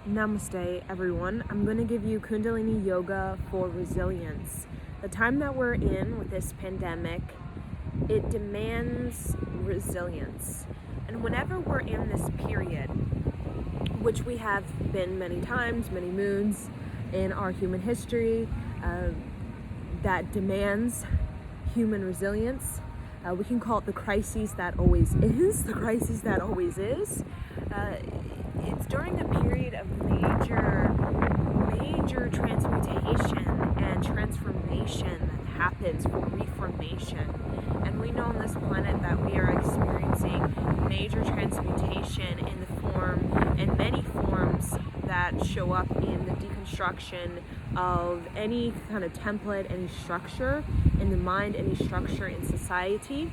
Namaste, everyone. I'm going to give you Kundalini Yoga for resilience. The time that we're in with this pandemic, it demands resilience. And whenever we're in this period, which we have been many times, many moons in our human history, that demands human resilience. We can call it the crisis that always is, the crisis that always is. It's during the period of major transmutation and transformation that happens for reformation. And we know on this planet that we are experiencing major transmutation in many forms that show up in the deconstruction of any kind of template, any structure in the mind, any structure in society.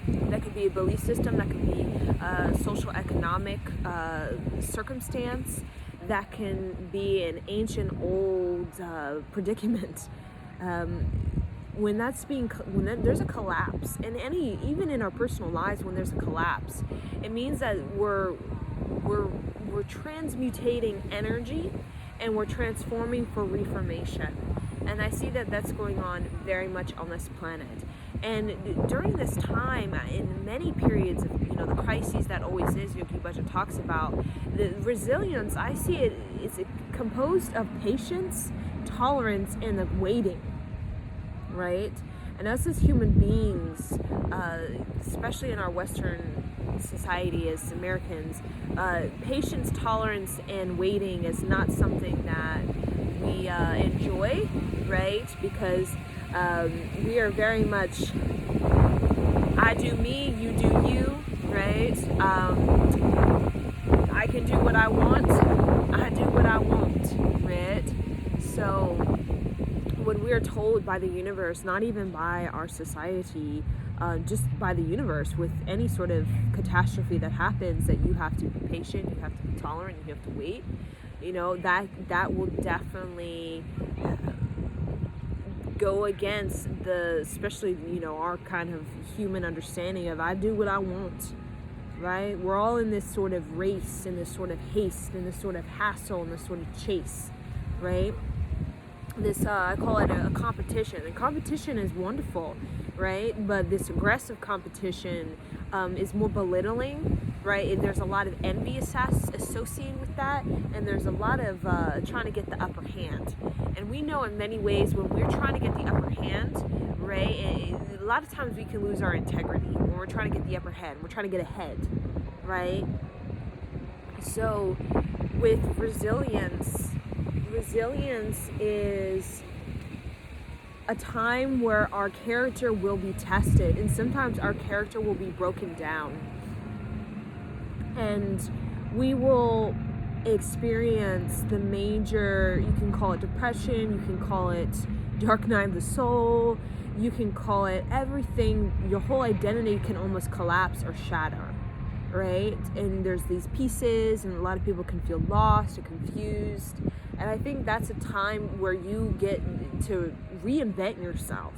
That could be a belief system, that could be a social economic circumstance, that can be an ancient old predicament. When there's a collapse, and even in our personal lives, when there's a collapse, it means that we're transmutating energy and we're transforming for reformation. And I see that that's going on very much on this planet. And during this time, in many periods of the crises that always is, Yogi Bhajan talks about, the resilience, I see it's composed of patience, tolerance, and the waiting, right? And us as human beings, especially in our Western society as Americans, patience, tolerance, and waiting is not something that we enjoy, right? Because we are very much, I do me, you do you, right? I can do what I want, I do what I want, right? So when we're told by the universe, not even by our society, just by the universe, with any sort of catastrophe that happens, that you have to be patient, you have to be tolerant, you have to wait, that will definitely go against especially our kind of human understanding of I do what I want, right? We're all in this sort of race, in this sort of haste, in this sort of hassle, in this sort of chase, right? This I call it a competition, and competition is wonderful, right? But this aggressive competition is more belittling, right? There's a lot of envy associated with that, and there's a lot of trying to get the upper hand. And we know in many ways when we're trying to get the upper hand, right, a lot of times we can lose our integrity when we're trying to get the upper hand, we're trying to get ahead, right? So with resilience is a time where our character will be tested, and sometimes our character will be broken down, and we will experience the major, you can call it depression, you can call it dark night of the soul, you can call it everything. Your whole identity can almost collapse or shatter, right? And there's these pieces, and a lot of people can feel lost or confused. And I think that's a time where you get to reinvent yourself,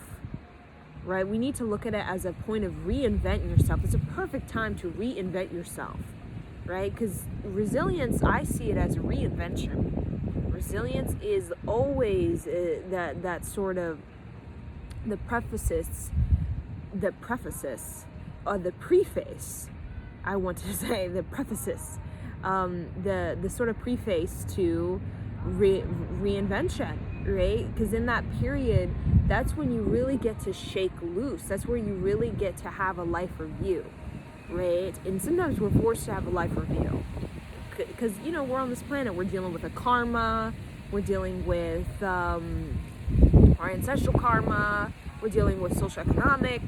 right? We need to look at it as a point of reinvent yourself. It's a perfect time to reinvent yourself, right? Because resilience, I see it as a reinvention. Resilience is always that sort of the preface, or the preface, I want to say, the prefaces, the sort of preface to reinvention, right? Because in that period, that's when you really get to shake loose. That's where you really get to have a life review, right? And sometimes we're forced to have a life review because we're on this planet, we're dealing with a karma, we're dealing with our ancestral karma, we're dealing with social economic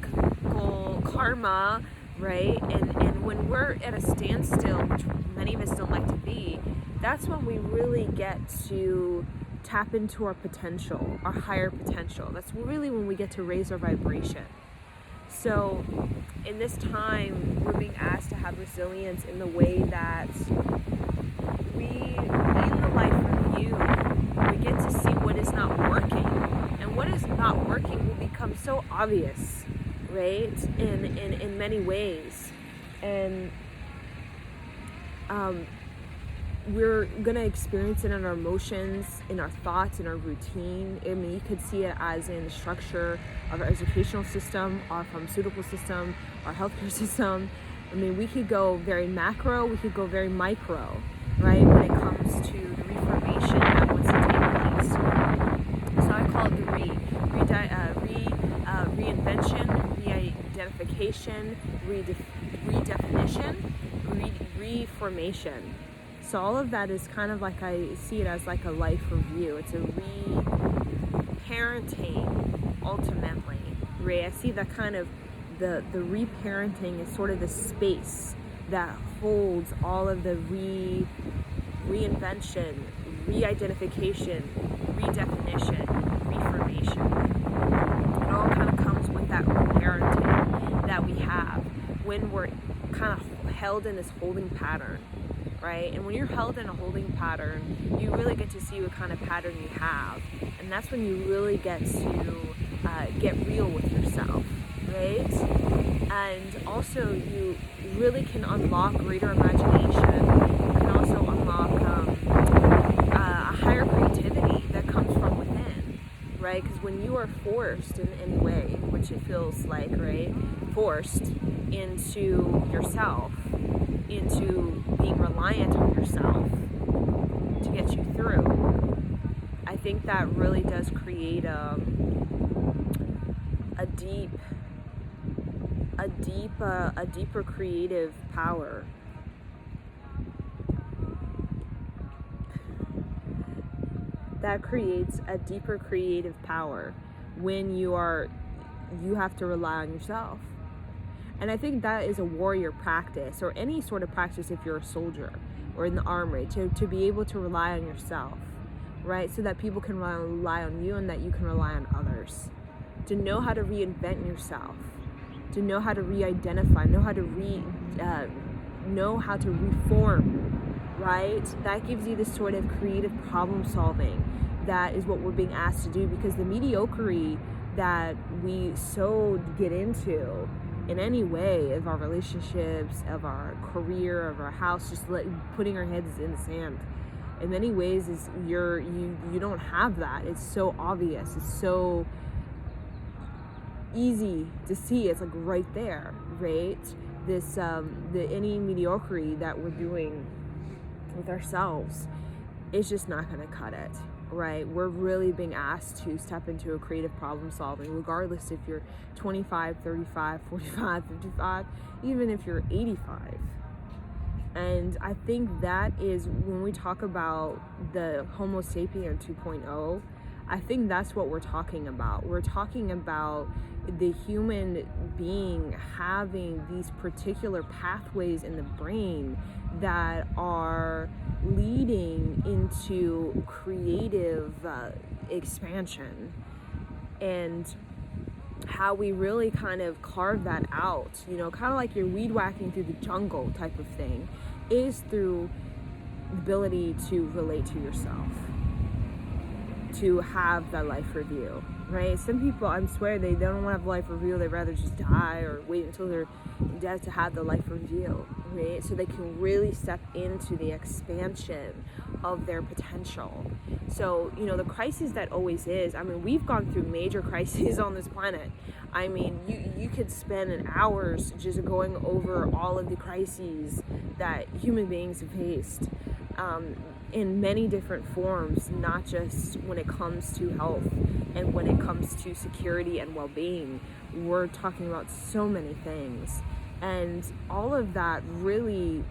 karma, right? And when we're at a standstill, which many of us don't like to be, that's when we really get to tap into our potential, our higher potential. That's really when we get to raise our vibration. So in this time, we're being asked to have resilience in the way that we, in the life review, we get to see what is not working. And what is not working will become so obvious, right? In many ways. And we're gonna experience it in our emotions, in our thoughts, in our routine. I mean, you could see it as in the structure of our educational system, our pharmaceutical system, our healthcare system. I mean, we could go very macro, we could go very micro, right, when it comes to the reformation that wants to take place. So I call it the reinvention, re-identification, redefinition, reformation. So all of that is kind of like, I see it as like a life review. It's a re-parenting ultimately, right? I see that kind of the reparenting is sort of the space that holds all of the reinvention, re-identification, redefinition, reformation. It all kind of comes with that parenting that we have when we're kind of held in this holding pattern, right? And when you're held in a holding pattern, you really get to see what kind of pattern you have, and that's when you really get to get real with yourself, right? And also you really can unlock greater imagination. You can also unlock a higher creativity that comes from within, right? Because when you are forced in any way, which it feels like, right, forced into yourself, into being reliant on yourself to get you through, I think that really does create a deeper creative power. That creates a deeper creative power when you have to rely on yourself. And I think that is a warrior practice, or any sort of practice if you're a soldier or in the army, to be able to rely on yourself, right? So that people can rely on you and that you can rely on others. To know how to reinvent yourself, to know how to re-identify, know how to reform, right? That gives you this sort of creative problem solving. That is what we're being asked to do, because the mediocrity that we so get into in any way of our relationships, of our career, of our house, just putting our heads in the sand, in many ways is you don't have that. It's so obvious. It's so easy to see. It's like right there, right? This any mediocrity that we're doing with ourselves is just not going to cut it, right? We're really being asked to step into a creative problem solving, regardless if you're 25, 35, 45, 55, even if you're 85. And I think that is, when we talk about the Homo sapien 2.0, I think that's what we're talking about. We're talking about the human being having these particular pathways in the brain that are leading into creative expansion, and how we really kind of carve that out, kind of like you're weed whacking through the jungle type of thing, is through the ability to relate to yourself, to have that life review, right? Some people, I swear, they don't want to have a life review. They'd rather just die or wait until they're dead to have the life review, right? So they can really step into the expansion of their potential. So, the crisis that always is, we've gone through major crises on this planet. You could spend hours just going over all of the crises that human beings have faced. In many different forms, not just when it comes to health and when it comes to security and well-being. We're talking about so many things, and all of that really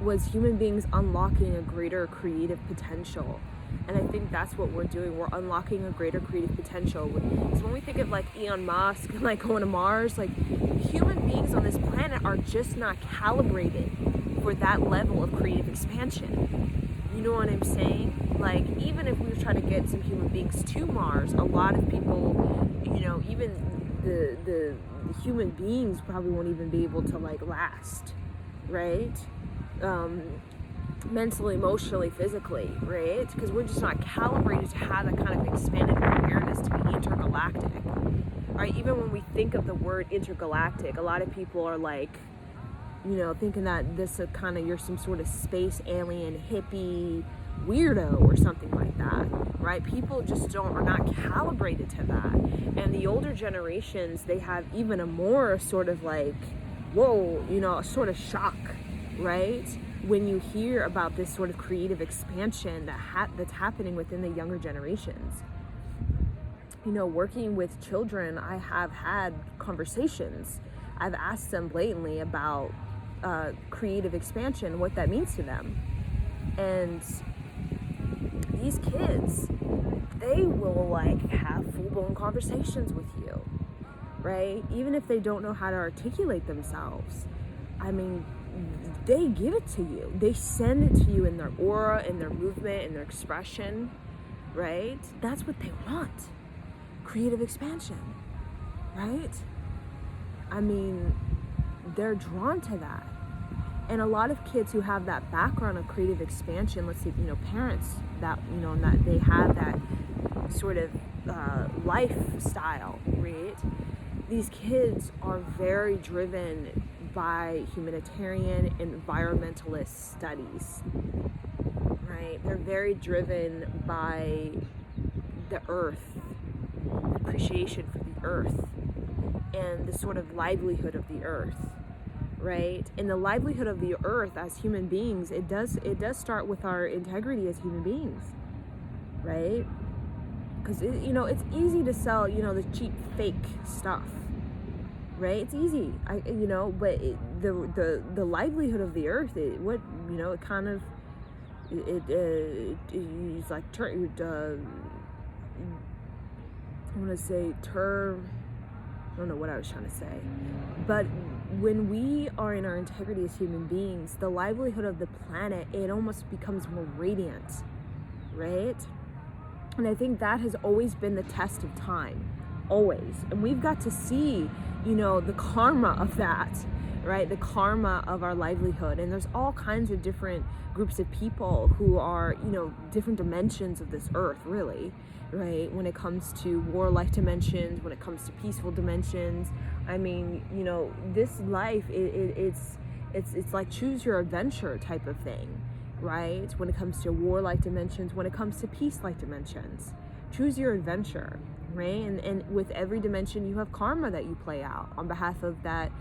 was human beings unlocking a greater creative potential. And I think that's what we're doing. We're unlocking a greater creative potential. So when we think of like Elon Musk and like going to Mars, like human beings on this planet are just not calibrated for that level of creative expansion. You know what I'm saying? Like, even if we were trying to get some human beings to Mars, a lot of people, even the human beings probably won't even be able to like last, right? Mentally, emotionally, physically, right? Because we're just not calibrated to have that kind of expanded awareness to be intergalactic, right? Even when we think of the word intergalactic, a lot of people are like, thinking that this kind of, you're some sort of space alien hippie weirdo or something like that, right? People just are not calibrated to that. And the older generations, they have even a more sort of like, whoa, a sort of shock, right? When you hear about this sort of creative expansion that's happening within the younger generations. Working with children, I have had conversations. I've asked them blatantly about creative expansion, what that means to them. And these kids, they will like have full-blown conversations with you, right? Even if they don't know how to articulate themselves. I mean, they give it to you. They send it to you in their aura, in their movement, in their expression, right? That's what they want. Creative expansion, right? I mean, they're drawn to that. And a lot of kids who have that background of creative expansion, let's say, parents that, that they have that sort of lifestyle, right? These kids are very driven by humanitarian environmentalist studies, right? They're very driven by the earth, appreciation for the earth, and the sort of livelihood of the earth, right? And the livelihood of the earth as human beings, it does start with our integrity as human beings, right? Because it's easy to sell the cheap fake stuff, right? It's easy, but the livelihood of the earth, it's like I don't know what I was trying to say, but when we are in our integrity as human beings, the livelihood of the planet, it almost becomes more radiant, right? And I think that has always been the test of time, always. And we've got to see, the karma of that, right? The karma of our livelihood. And there's all kinds of different groups of people who are, different dimensions of this earth, really, right? When it comes to warlike dimensions, when it comes to peaceful dimensions. I mean, this life, it's like choose your adventure type of thing, right? When it comes to warlike dimensions, when it comes to peace-like dimensions, choose your adventure, right? And with every dimension, you have karma that you play out on behalf of that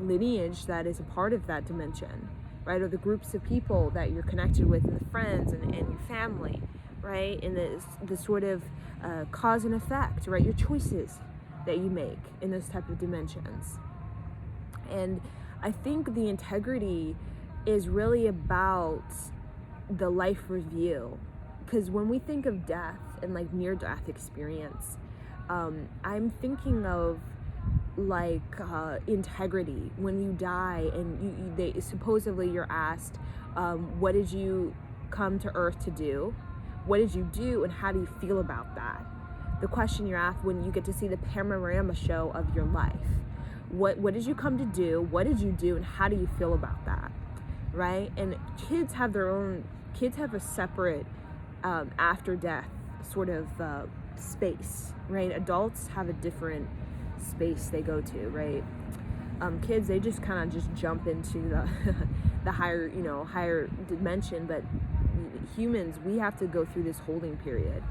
lineage that is a part of that dimension, right? Or the groups of people that you're connected with, and the friends and your family, right? And the sort of cause and effect, right? Your choices that you make in those type of dimensions. And I think the integrity is really about the life review, because when we think of death and like near-death experience, I'm thinking of like integrity. When you die and they supposedly you're asked, what did you come to Earth to do? What did you do, and how do you feel about that? The question you're asked when you get to see the panorama show of your life. What did you come to do? What did you do, and how do you feel about that? Right? And kids have a separate after death sort of space, right? Adults have a different space they go to, right? Kids, they just kind of just jump into the higher dimension, but humans, we have to go through this holding period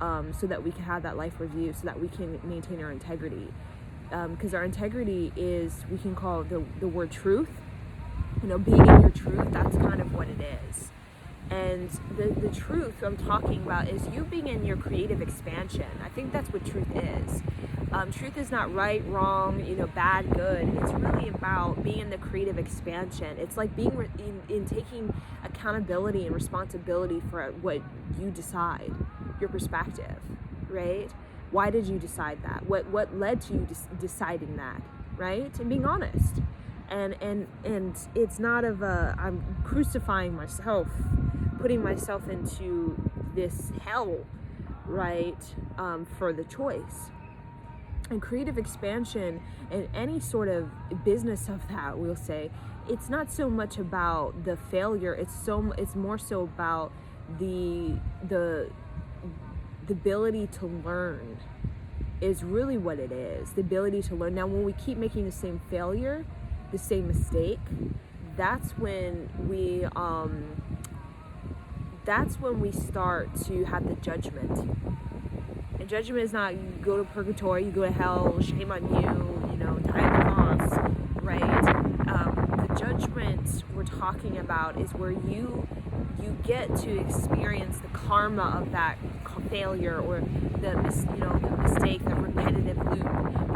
so that we can have that life review, so that we can maintain our integrity. Because our integrity is, we can call it the word truth. Being in your truth, that's kind of what it is. And the truth I'm talking about is you being in your creative expansion. I think that's what truth is. Truth is not right, wrong, bad, good. It's really about being in the creative expansion. It's like being in taking accountability and responsibility for what you decide, your perspective, right? Why did you decide that? What led to you deciding that, right? And being honest. And it's not I'm crucifying myself, putting myself into this hell, right? For the choice. And creative expansion and any sort of business of that, we'll say, it's not so much about the failure. It's more so about the ability to learn is really what it is. The ability to learn. Now, when we keep making the same failure, the same mistake, that's when we start to have the judgment. And judgment is not, you go to purgatory, you go to hell, shame on you, die on the cross, right? The judgment we're talking about is where you get to experience the karma of that failure, or the mistake, the repetitive loop,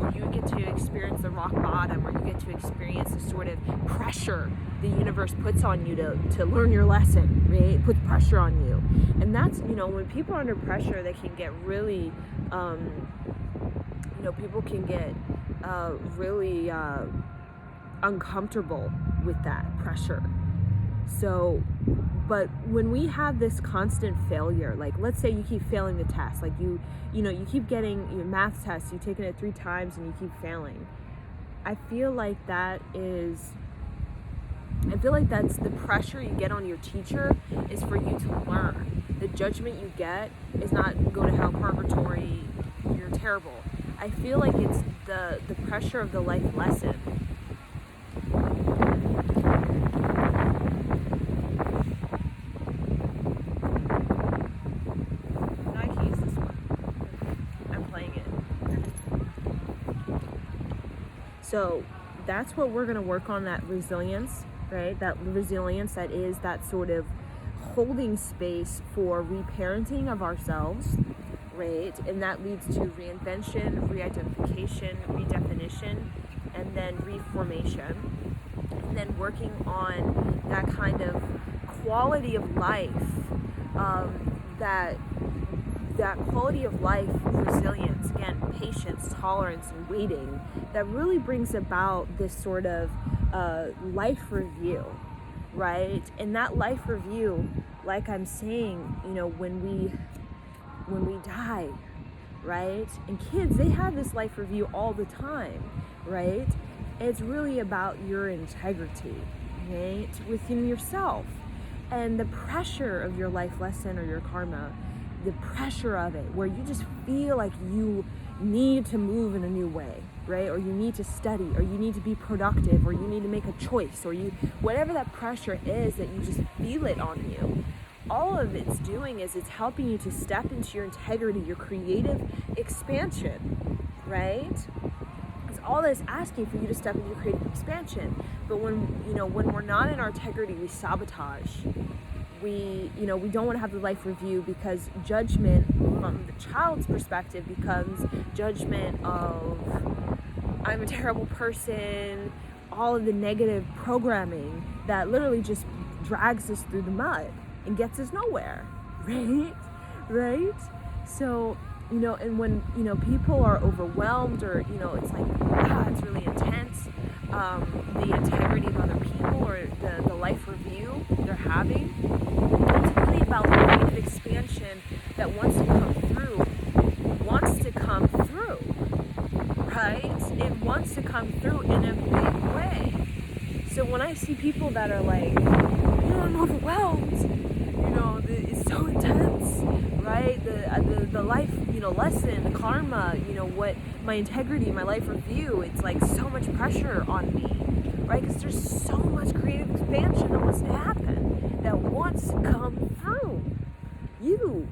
or you get to experience the rock bottom, or you get to experience the sort of pressure the universe puts on you to learn your lesson, right? It puts pressure on you. And that's, when people are under pressure, they can get really, people can get really uncomfortable with that pressure. So, but when we have this constant failure, like let's say you keep failing the test, like you keep getting your math test, you've taken it 3 times and you keep failing. I feel like that's the pressure you get on your teacher is for you to learn. The judgment you get is not go to hell, purgatory, you're terrible. I feel like it's the pressure of the life lesson. I can use this one. I'm playing it. So that's what we're going to work on, that resilience, right? That resilience that is that sort of holding space for reparenting of ourselves, right? And that leads to reinvention, re-identification, redefinition, and then reformation. And then working on that kind of quality of life, that quality of life, resilience, again, patience, tolerance, and waiting, that really brings about this sort of life review, right? And that life review, like I'm saying, when we die, right? And kids, they have this life review all the time, right? It's really about your integrity, right? Within yourself. And the pressure of your life lesson or your karma, the pressure of it, where you just feel like you need to move in a new way, right? Or you need to study, or you need to be productive, or you need to make a choice, or whatever that pressure is that you just feel it on you. All of it's doing is it's helping you to step into your integrity, your creative expansion, right? It's all that's asking for you to step into your creative expansion. But when we're not in our integrity, we sabotage. We don't want to have the life review, because judgment from the child's perspective becomes judgment of, I'm a terrible person, all of the negative programming that literally just drags us through the mud and gets us nowhere, right? So, and when, people are overwhelmed, or, it's like, it's really intense, the integrity of other people, or the life review they're having, it's really about the creative expansion that wants to come through, right? It wants to come through in a big way. So when I see people that are like, I'm overwhelmed, it's so intense, right? The life, lesson, the karma, what my integrity, my life review, it's like so much pressure on me, right? Because there's so much creative expansion that wants to happen, that wants to come through. You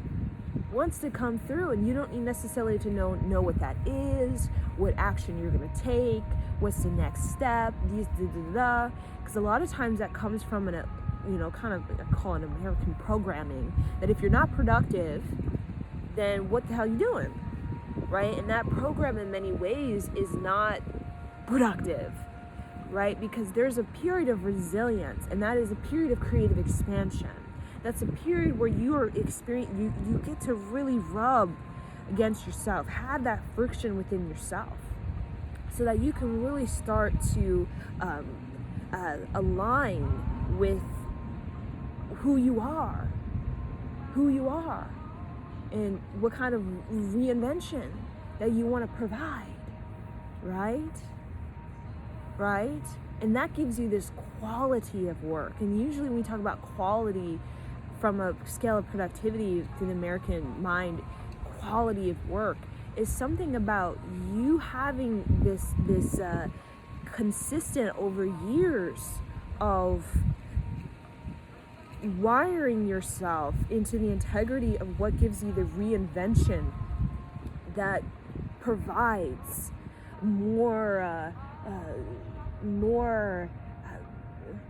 wants to come through, and you don't need necessarily to know what that is, what action you're going to take, what's the next step, because a lot of times that comes from kind of, I call it American programming, that if you're not productive, then what the hell are you doing, right? And that program in many ways is not productive, right? Because there's a period of resilience, and that is a period of creative expansion. That's a period where you get to really rub against yourself, have that friction within yourself, so that you can really start to align with who you are, and what kind of reinvention that you want to provide, right? And that gives you this quality of work. And usually when we talk about quality from a scale of productivity to the American mind, quality of work is something about you having this consistent over years of wiring yourself into the integrity of what gives you the reinvention that provides more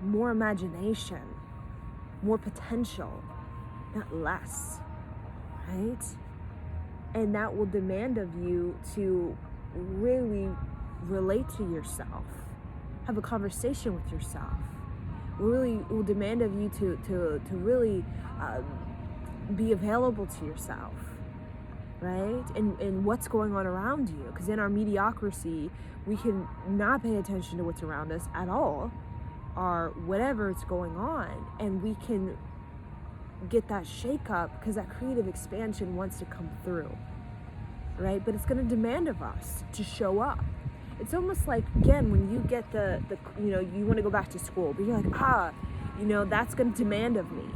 imagination, more potential, not less, right? And that will demand of you to really relate to yourself, have a conversation with yourself. Really will demand of you to really be available to yourself, right? And what's going on around you. Because in our mediocrity, we can not pay attention to what's around us at all, or whatever is going on, and we can get that shake up because that creative expansion wants to come through, right? But it's going to demand of us to show up. It's almost like, again, when you get the you want to go back to school, but you're like, that's going to demand of me,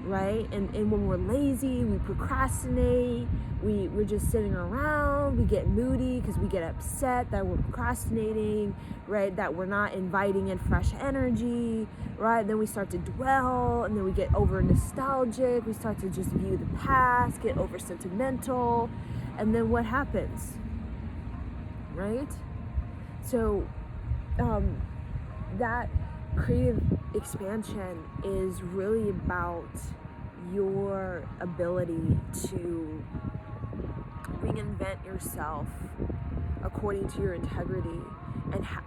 right? And when we're lazy, we procrastinate, we're just sitting around, we get moody because we get upset that we're procrastinating, right? That we're not inviting in fresh energy, right? Then we start to dwell, and then we get over nostalgic, we start to just view the past, get over sentimental, and then what happens, right? So that creative expansion is really about your ability to reinvent yourself according to your integrity,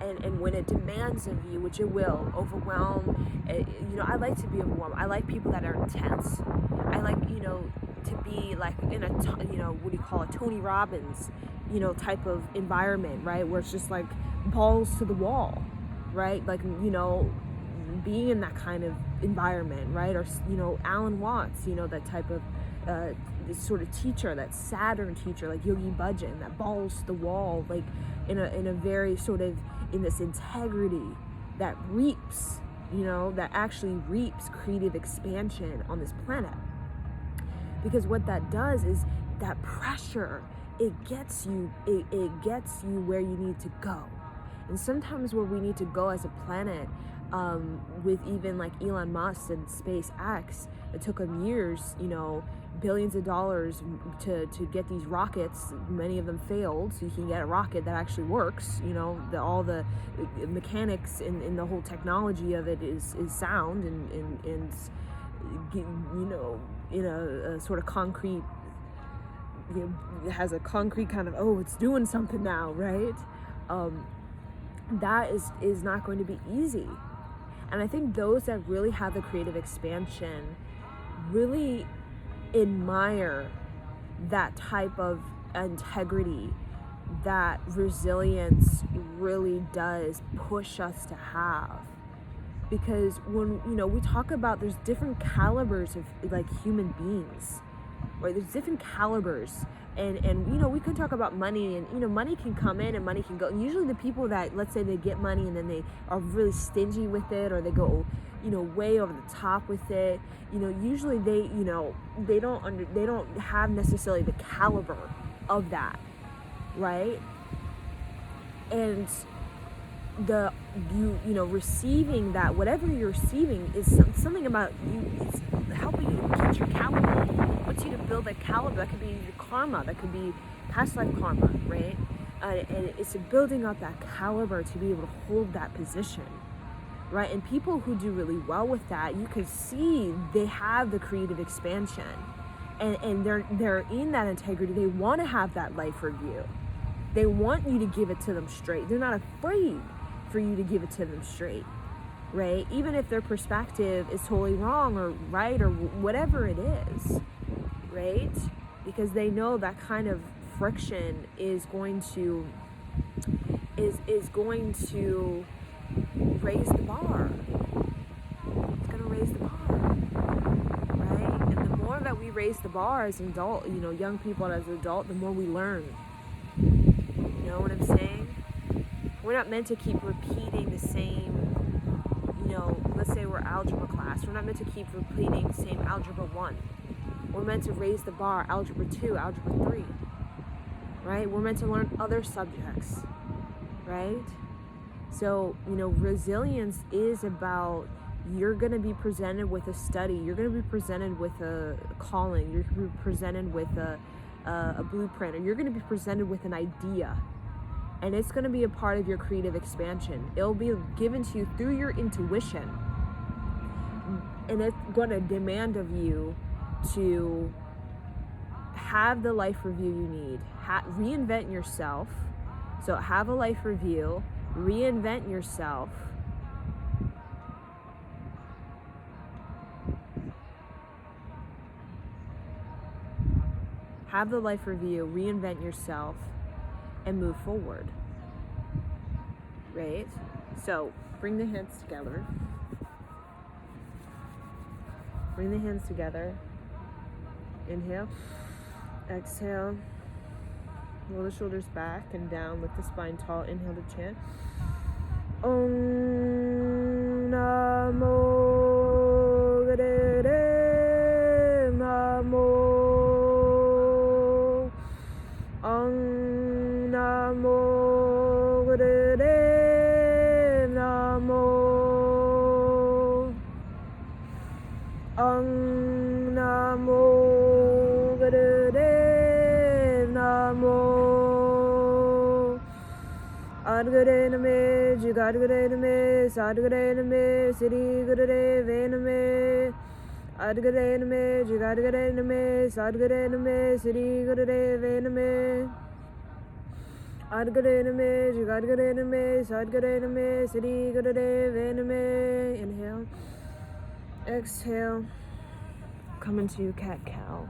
and when it demands of you, which it will, overwhelm. I like to be overwhelmed. I like people that are intense. I like to be like in a what do you call it, Tony Robbins type of environment, right, where it's just like balls to the wall, right? Like being in that kind of environment, right? Or Alan Watts, that type of this sort of teacher, that Saturn teacher, like Yogi Bhajan, that balls to the wall, like in a very sort of in this integrity that reaps, that actually reaps creative expansion on this planet. Because what that does is that pressure, it gets you where you need to go. And sometimes where we need to go as a planet, with even like Elon Musk and SpaceX, it took them years, billions of dollars to get these rockets. Many of them failed, so you can get a rocket that actually works. All the mechanics and the whole technology of it is sound and in a sort of concrete, it has a concrete kind of, it's doing something now, right? That is not going to be easy. And I think those that really have the creative expansion really admire that type of integrity that resilience really does push us to have. Because when we talk about, there's different calibers of like human beings, right? There's different calibers, and we could talk about money, and money can come in and money can go. And usually the people that, let's say they get money and then they are really stingy with it, or they go way over the top with it, usually they don't have necessarily the caliber of that, right? And receiving that, whatever you're receiving, is something about you. It's helping you get your caliber. Wants you to build that caliber. That could be your karma. That could be past life karma, right? And it's building up that caliber to be able to hold that position, right? And people who do really well with that, you can see they have the creative expansion, and they're in that integrity. They want to have that life review. They want you to give it to them straight. They're not afraid for you to give it to them straight, right? Even if their perspective is totally wrong or right or whatever it is, right? Because they know that kind of friction is going to raise the bar. It's going to raise the bar, right? And the more that we raise the bar as an adult, young people as an adult, the more we learn. You know what I'm saying? We're not meant to keep repeating the same, let's say we're algebra class. We're not meant to keep repeating the same algebra 1. We're meant to raise the bar, algebra 2, algebra 3, right? We're meant to learn other subjects, right? So, resilience is about, you're going to be presented with a study, you're going to be presented with a calling, you're going to be presented with a blueprint, or you're going to be presented with an idea. And it's going to be a part of your creative expansion. It'll be given to you through your intuition. And it's going to demand of you to have the life review you need. Reinvent yourself. So have a life review. Reinvent yourself. Have the life review. Reinvent yourself. And move forward. Right? So bring the hands together. Bring the hands together. Inhale. Exhale. Roll the shoulders back and down with the spine tall. Inhale to chant. Om Namo Gurudeva Namo. Om Namo Gurudeva Namo. Om Namo Gurudeva Namo. Adgare Name, Jigadgare Name, Sadgare Name, Sri Gurudeva Name. Adgare Name, Jigadgare Name, Sadgare Name, Sri Gurudeva Name. Adgare Name, Jigadgare Name, Sadgare Name, Sri Gurudeva Name. Inhale. Exhale. Come into cat-cow.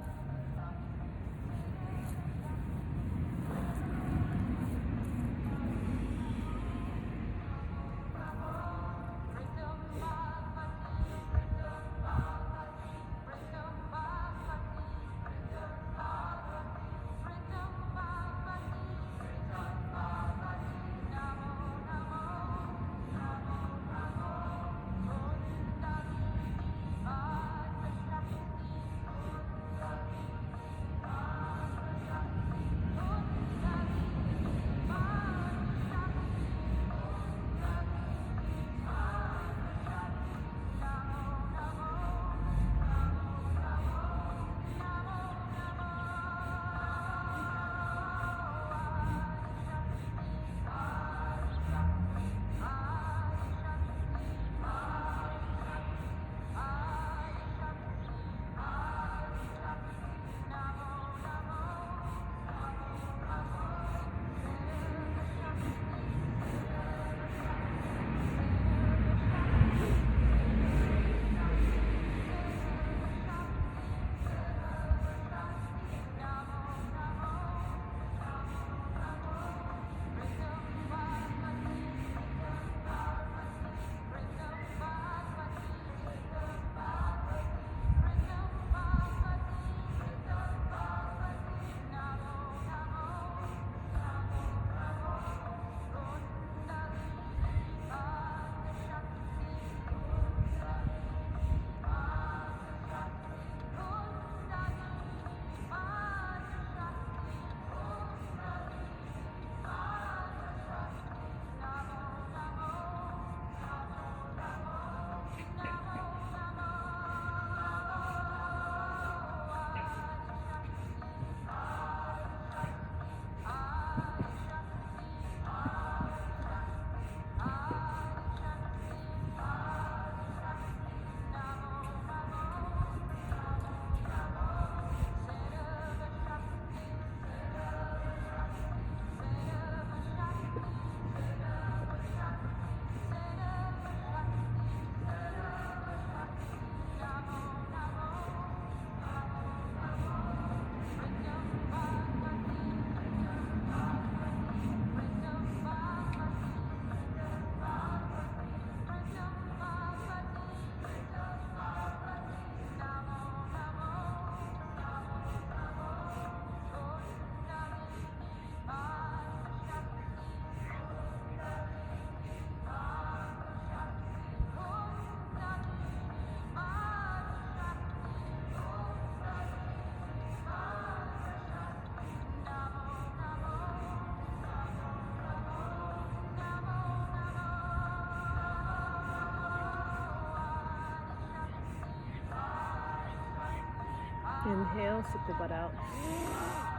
Inhale, stick the butt out.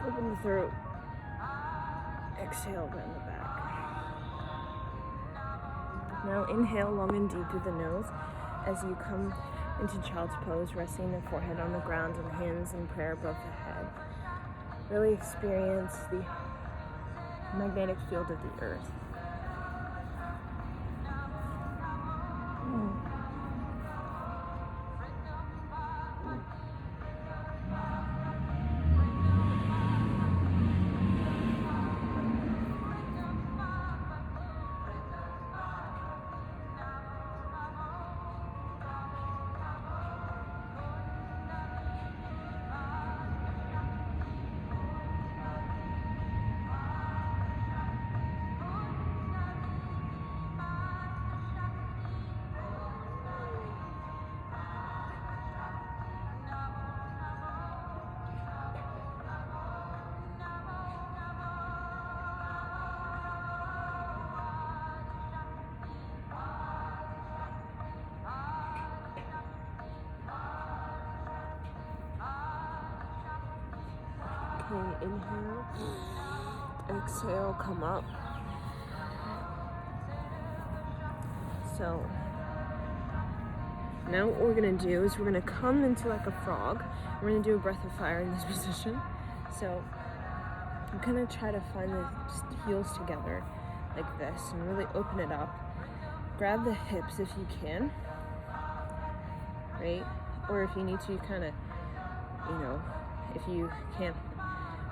Open the throat. Exhale, bend the back. Now inhale long and deep through the nose as you come into child's pose, resting the forehead on the ground and hands in prayer above the head. Really experience the magnetic field of the earth. Okay, inhale, exhale, come up. So now what we're gonna do is we're gonna come into like a frog. We're gonna do a breath of fire in this position. So I'm gonna try to find the heels together like this and really open it up. Grab the hips if you can, right? Or if you need to, kind of, if you can't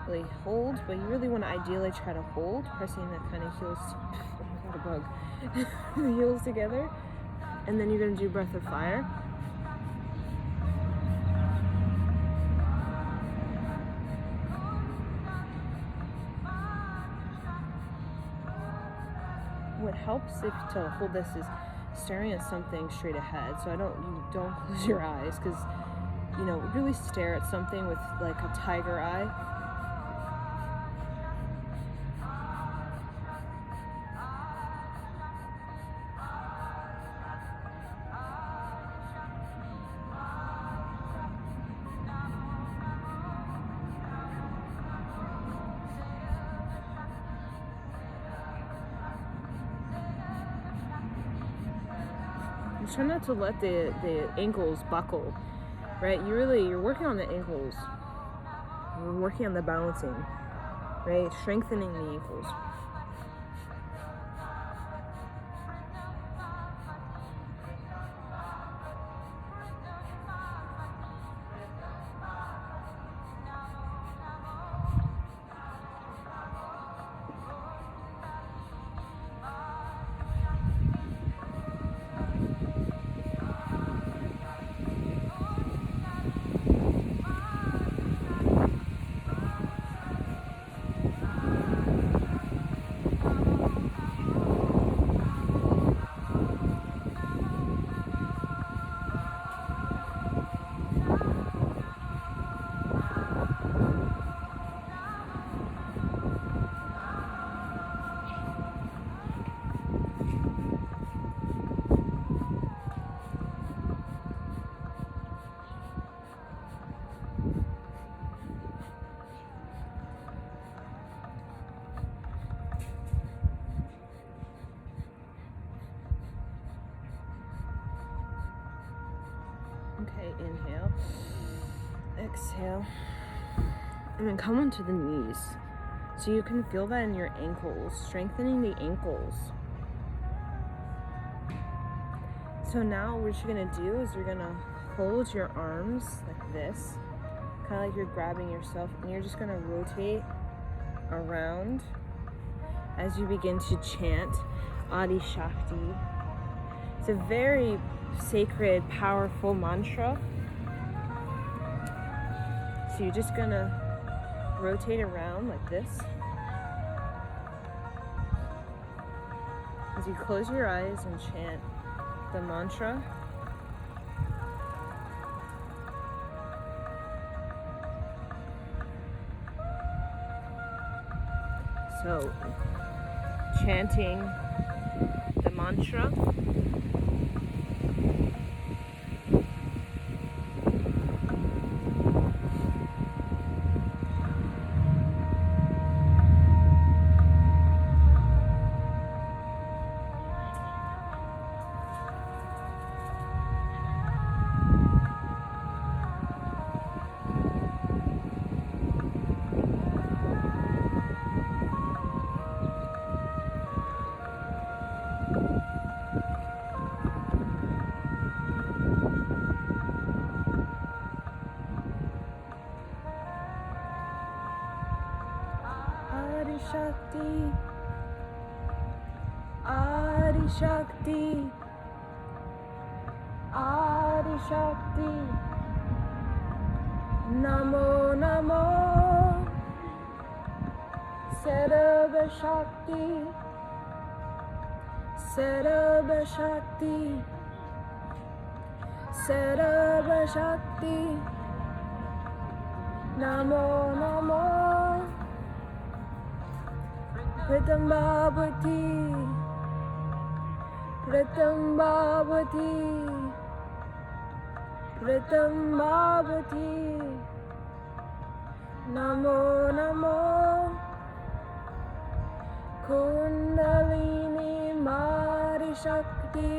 really hold, but you really want to ideally try to hold, pressing the kind of heels, oh my god, a bug, the heels together. And then you're going to do breath of fire. What helps if to hold this is staring at something straight ahead. So you don't close your eyes, because really stare at something with like a tiger eye. Try not to let the ankles buckle, right? You're working on the ankles. You're working on the balancing, right? Strengthening the ankles. Okay, inhale, exhale, and then come onto the knees. So you can feel that in your ankles, strengthening the ankles. So now what you're gonna do is you're gonna hold your arms like this, kind of like you're grabbing yourself, and you're just gonna rotate around as you begin to chant Adi Shakti. It's a very sacred, powerful mantra. So you're just gonna rotate around like this. As you close your eyes and chant the mantra. So, chanting the mantra. Shakti, Adi Shakti, Namo Namo, Sarva Shakti, Sarva Shakti, Sarva Shakti, Namo Namo, Pritam Bhavati, Pritam Bhavati, Pritam Bhavati, Namo Namo, Kundalini Mari Shakti,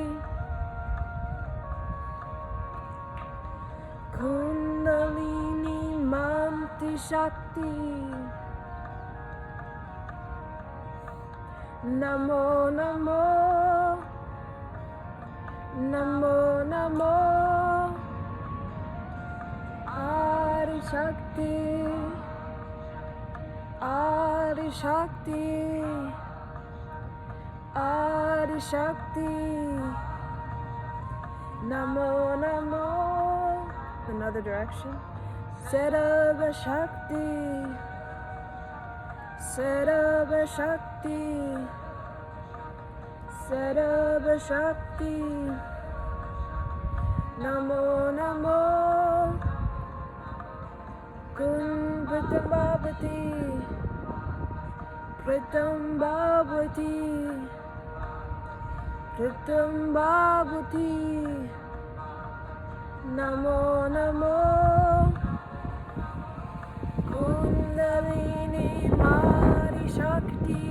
Kundalini Manti Shakti, Namo Namo, Namo Namo, Adi Shakti, Adi Shakti, Adi Shakti, Namo Namo, another direction, Sarva Shakti, Sarva Shakti, Sarva Shakti, Namo Namo, Pritam Bhavati, Pritam Bhavati, Pritam Bhavati, Namo Namo, Kundalini Mari Shakti,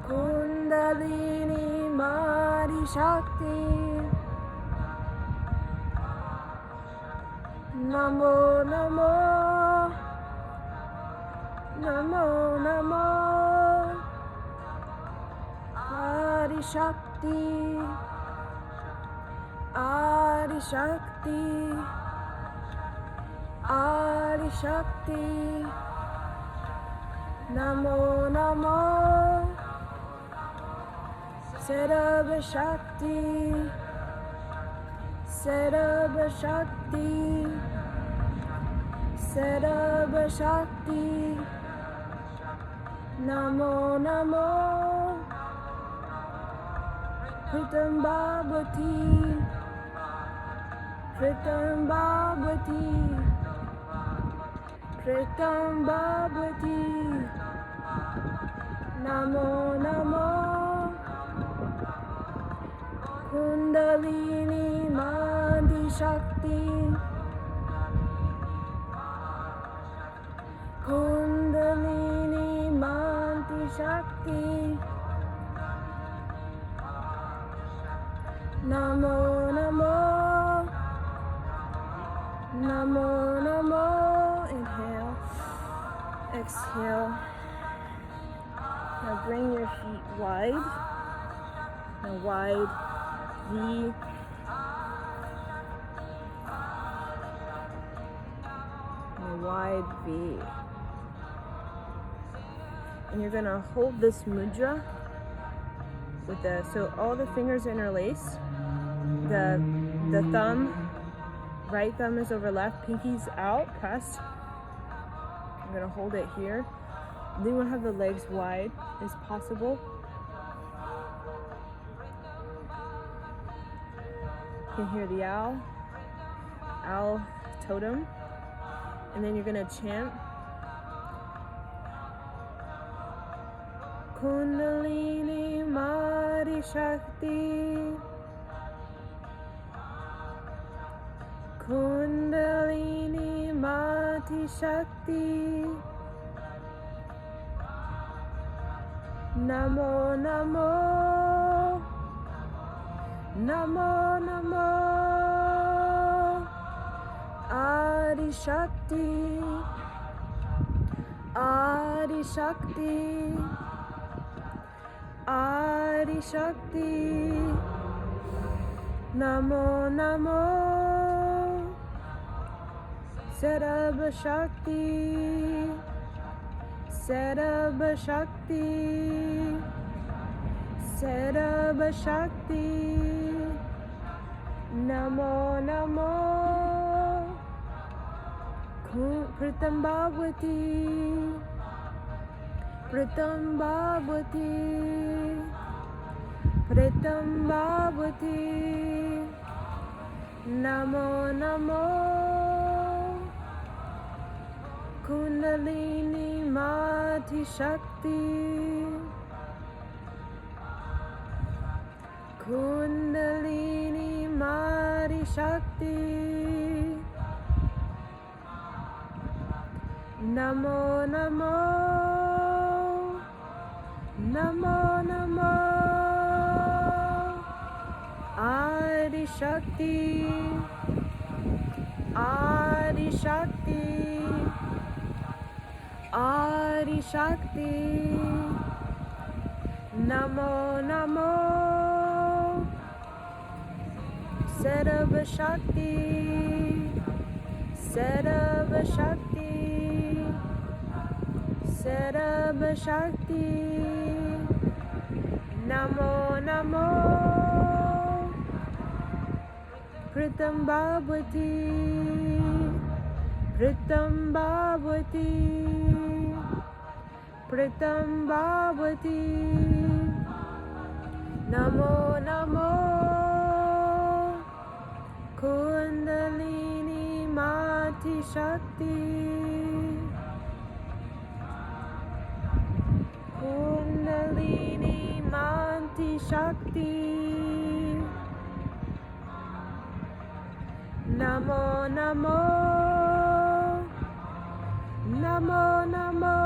Kundalini Mari Shakti, Namo Namo, Namo Namo, Adi Shakti, Adi Shakti, Adi Shakti, Namo Namo, Sarva Shakti, Sarva Shakti, Sarva Shakti, Namo Namo, Pritam Bhavati, Pritam Bhavati, Pritam Bhavati, Namo Namo, Kundalini Madi Shakti, Kundalini Madi Shakti, Namo Namo, Namo Namo, inhale, exhale, now bring your feet wide, now wide V, and a wide V, and you're gonna hold this mudra with so all the fingers interlace, the thumb, right thumb is over left, pinky's out, pressed. I'm gonna hold it here. Then you wanna have the legs wide as possible. You can hear the owl totem, and then you're gonna chant Kundalini Mari Shakti, Kundalini Mati Shakti, Namo Namo, Namo Namo, Adi Shakti, Adi Shakti, Adi Shakti, Namo Namo, Sarva Shakti, Sarab Shakti, Sarab Shakti, Namo Namo, Pritam Bhagavati, Pritam Bhagavati, Pritam Bhagavati, Namo Namo, Kundalini Mati Shakti, Kundalini Mati Shakti, Namo Namo, Namo Namo, Adi Shakti, Adi Shakti, Adi Shakti, Namo Namo, Sarab Shakti, Sarab Shakti, Sarab Shakti, Namo Namo, Pritam Bhagavati, Pritam Bhagavati, Pritam Bhagavati, Namo Namo, Kundalini Mati Shakti, Kundalini Mati Shakti, Namo Namo, Namo Namo,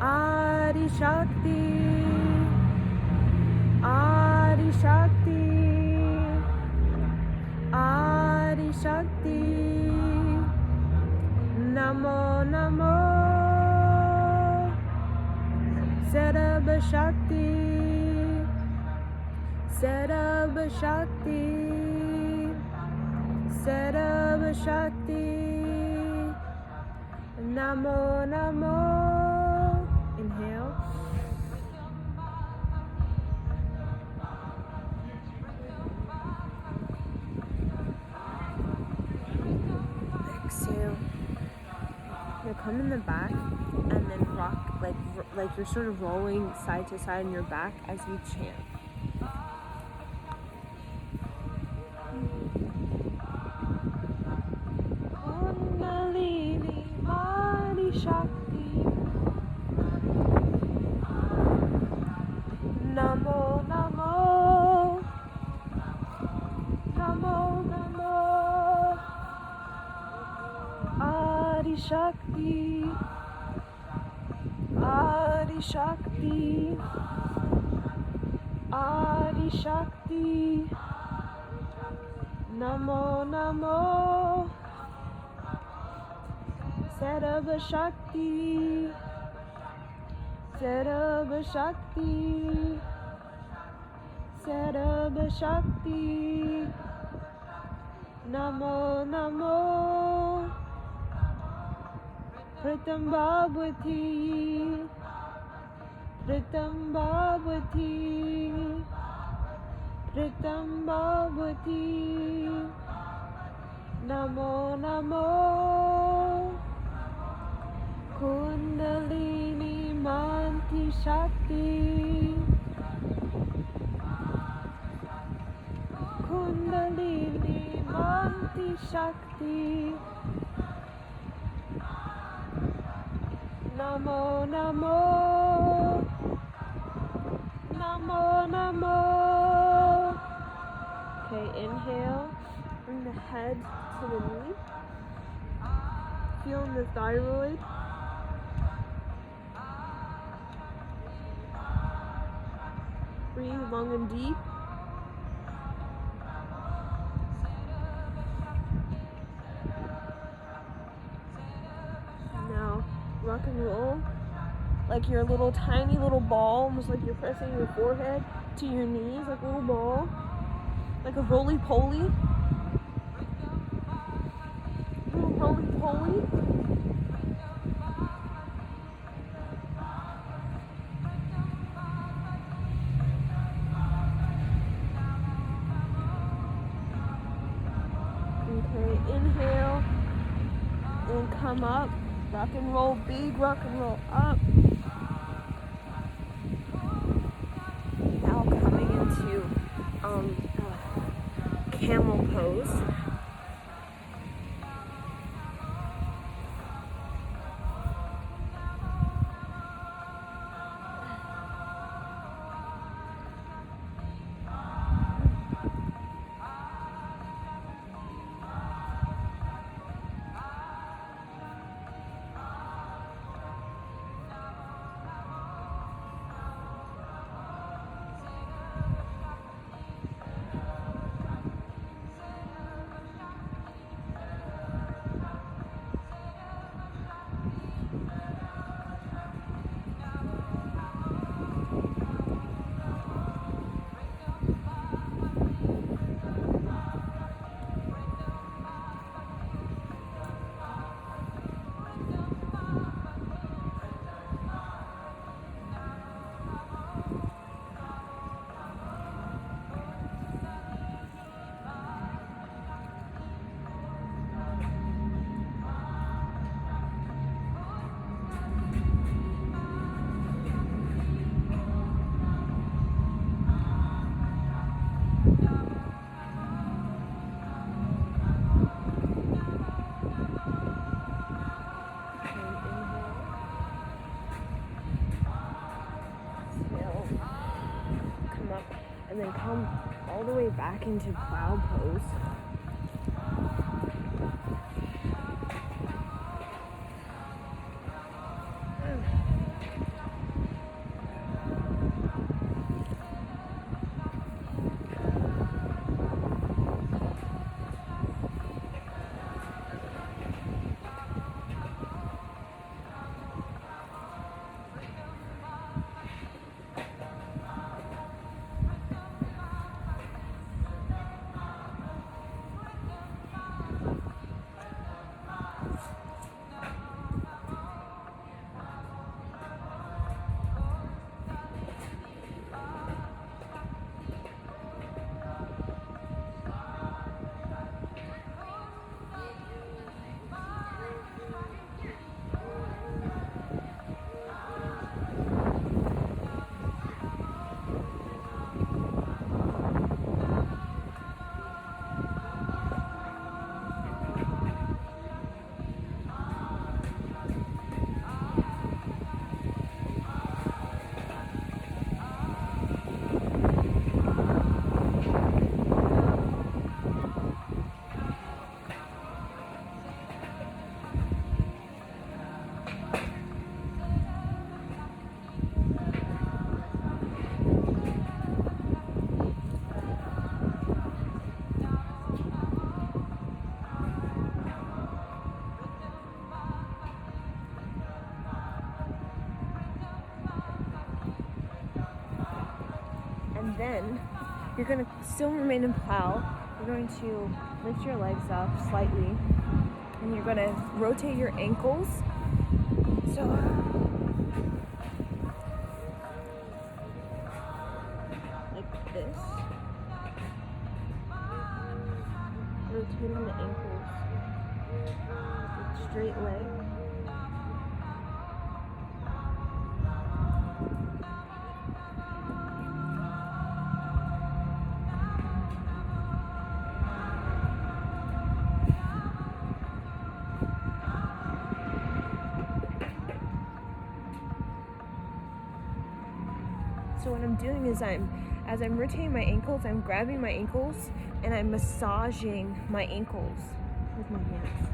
Adi Shakti, Adi Shakti, Adi Shakti, Namo Namo, Sarab Shakti, Sarab Shakti, Sarab Shakti, Namo Namo. Inhale. Exhale. Now come in the back and then rock like you're sort of rolling side to side in your back as you chant. Kundalini Mati Shakti, Namo Namo, Namo Namo, Adi Shakti, Adi Shakti, Adi Shakti, Namo Namo, Sarab Shakti, Sarab Shakti, Sarab Shakti, Namo Namo, Pritam Bhagavati, Pritam Bhagavati, Pritam Bhagavati, Namo Namo, Kundalini Mati Shakti, Kundalini Mati Shakti, Namo Namo, Namo Namo. Okay, inhale, bring the head to the knee, feeling the thyroid. Breathe long and deep. Now, rock and roll like your little tiny little ball, almost like you're pressing your forehead to your knees, like a little ball, like a roly-poly. Little roly-poly. inhale and come up. Rock and roll, big rock and roll up. Now coming into camel pose. And then come all the way back into cloud pose. And then you're going to still remain in plow. You're going to lift your legs up slightly, and you're going to rotate your ankles. So like this. Rotating the ankles. Straight leg. So what I'm doing is as I'm rotating my ankles, I'm grabbing my ankles and I'm massaging my ankles with my hands.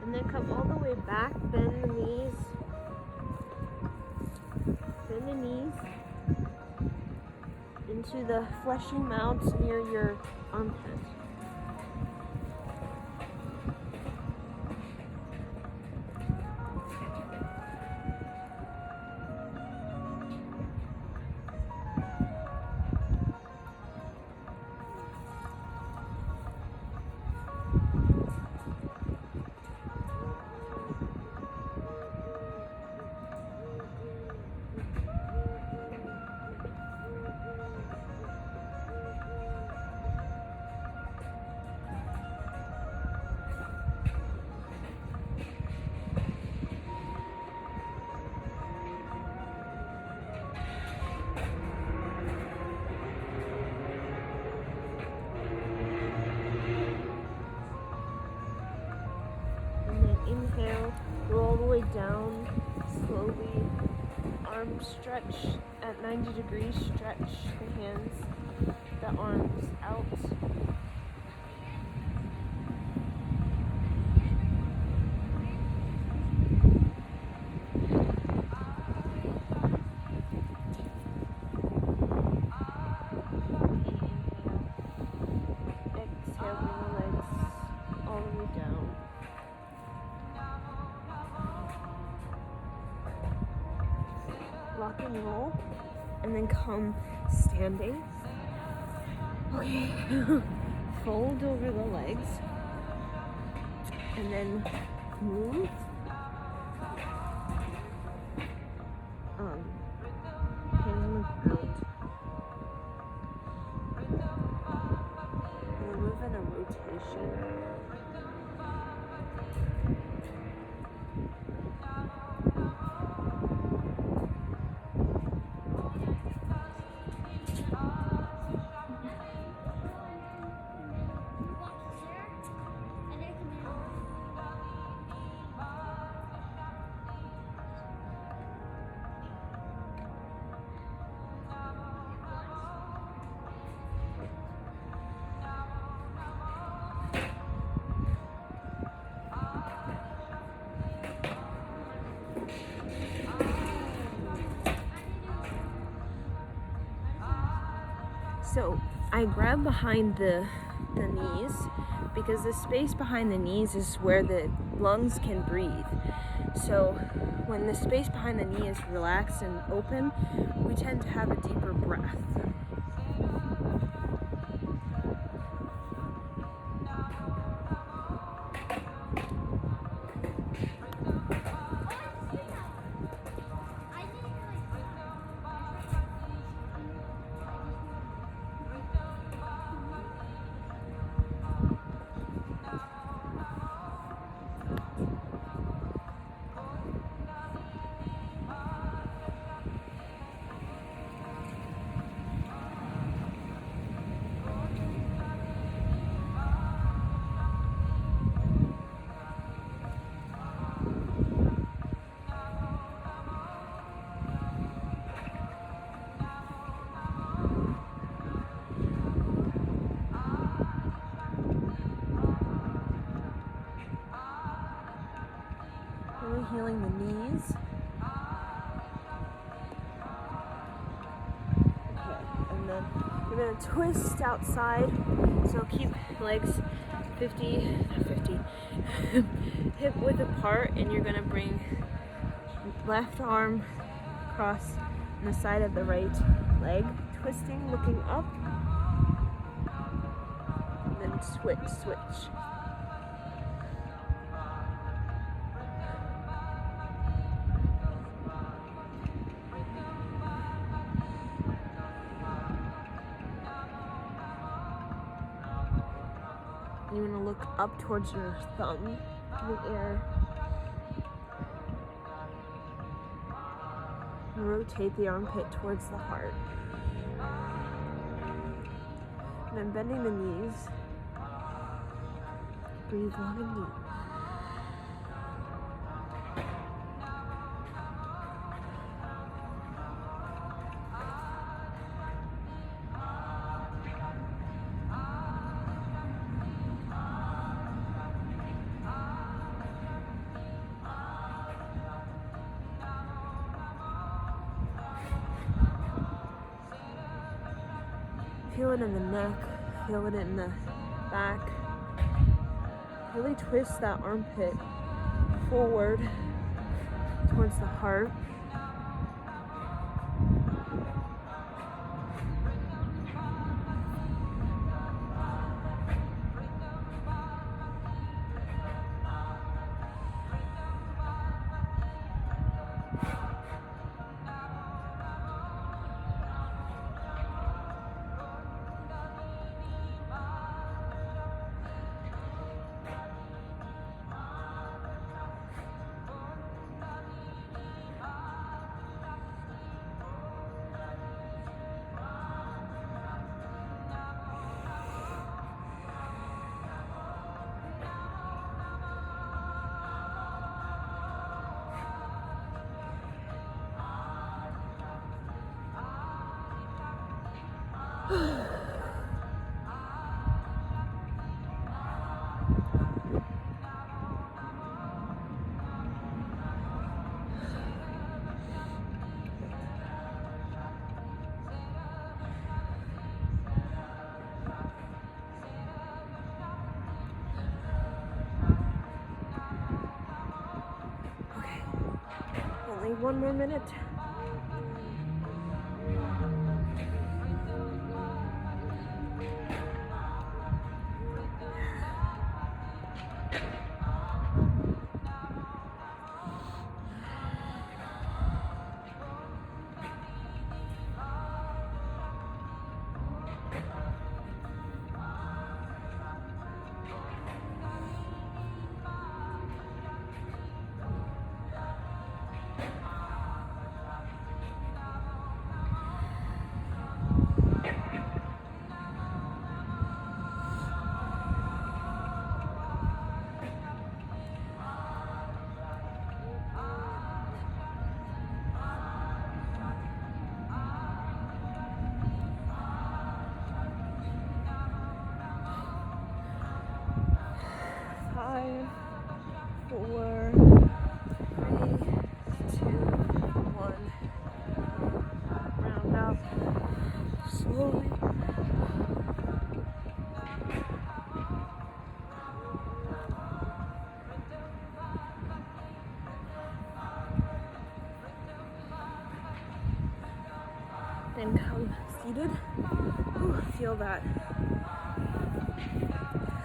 And then come all the way back, bend the knees. Bend the knees into the fleshy mounts near your armpit. down, slowly, arm stretch at 90 degrees, stretch the hands, the arms out. Exhale, bring the legs all the way down. Rock and roll, and then come standing. Okay, fold over the legs, and then move. Hand on the ground. And then move in a rotation. So I grab behind the knees because the space behind the knees is where the lungs can breathe. So when the space behind the knee is relaxed and open, we tend to have a deeper breath. Really healing the knees. Okay, and then you're gonna twist outside. So keep legs 50, hip width apart, and you're gonna bring left arm across on the side of the right leg, twisting, looking up, and then switch. You want to look up towards your thumb in the air. And rotate the armpit towards the heart. And then bending the knees. Breathe long and deep. Feel it in the neck, feel it in the back. Really twist that armpit forward towards the heart. Only 1 more minute. Five, 4, 3, 2, 1. Round up slowly. Then come seated. Ooh, feel that.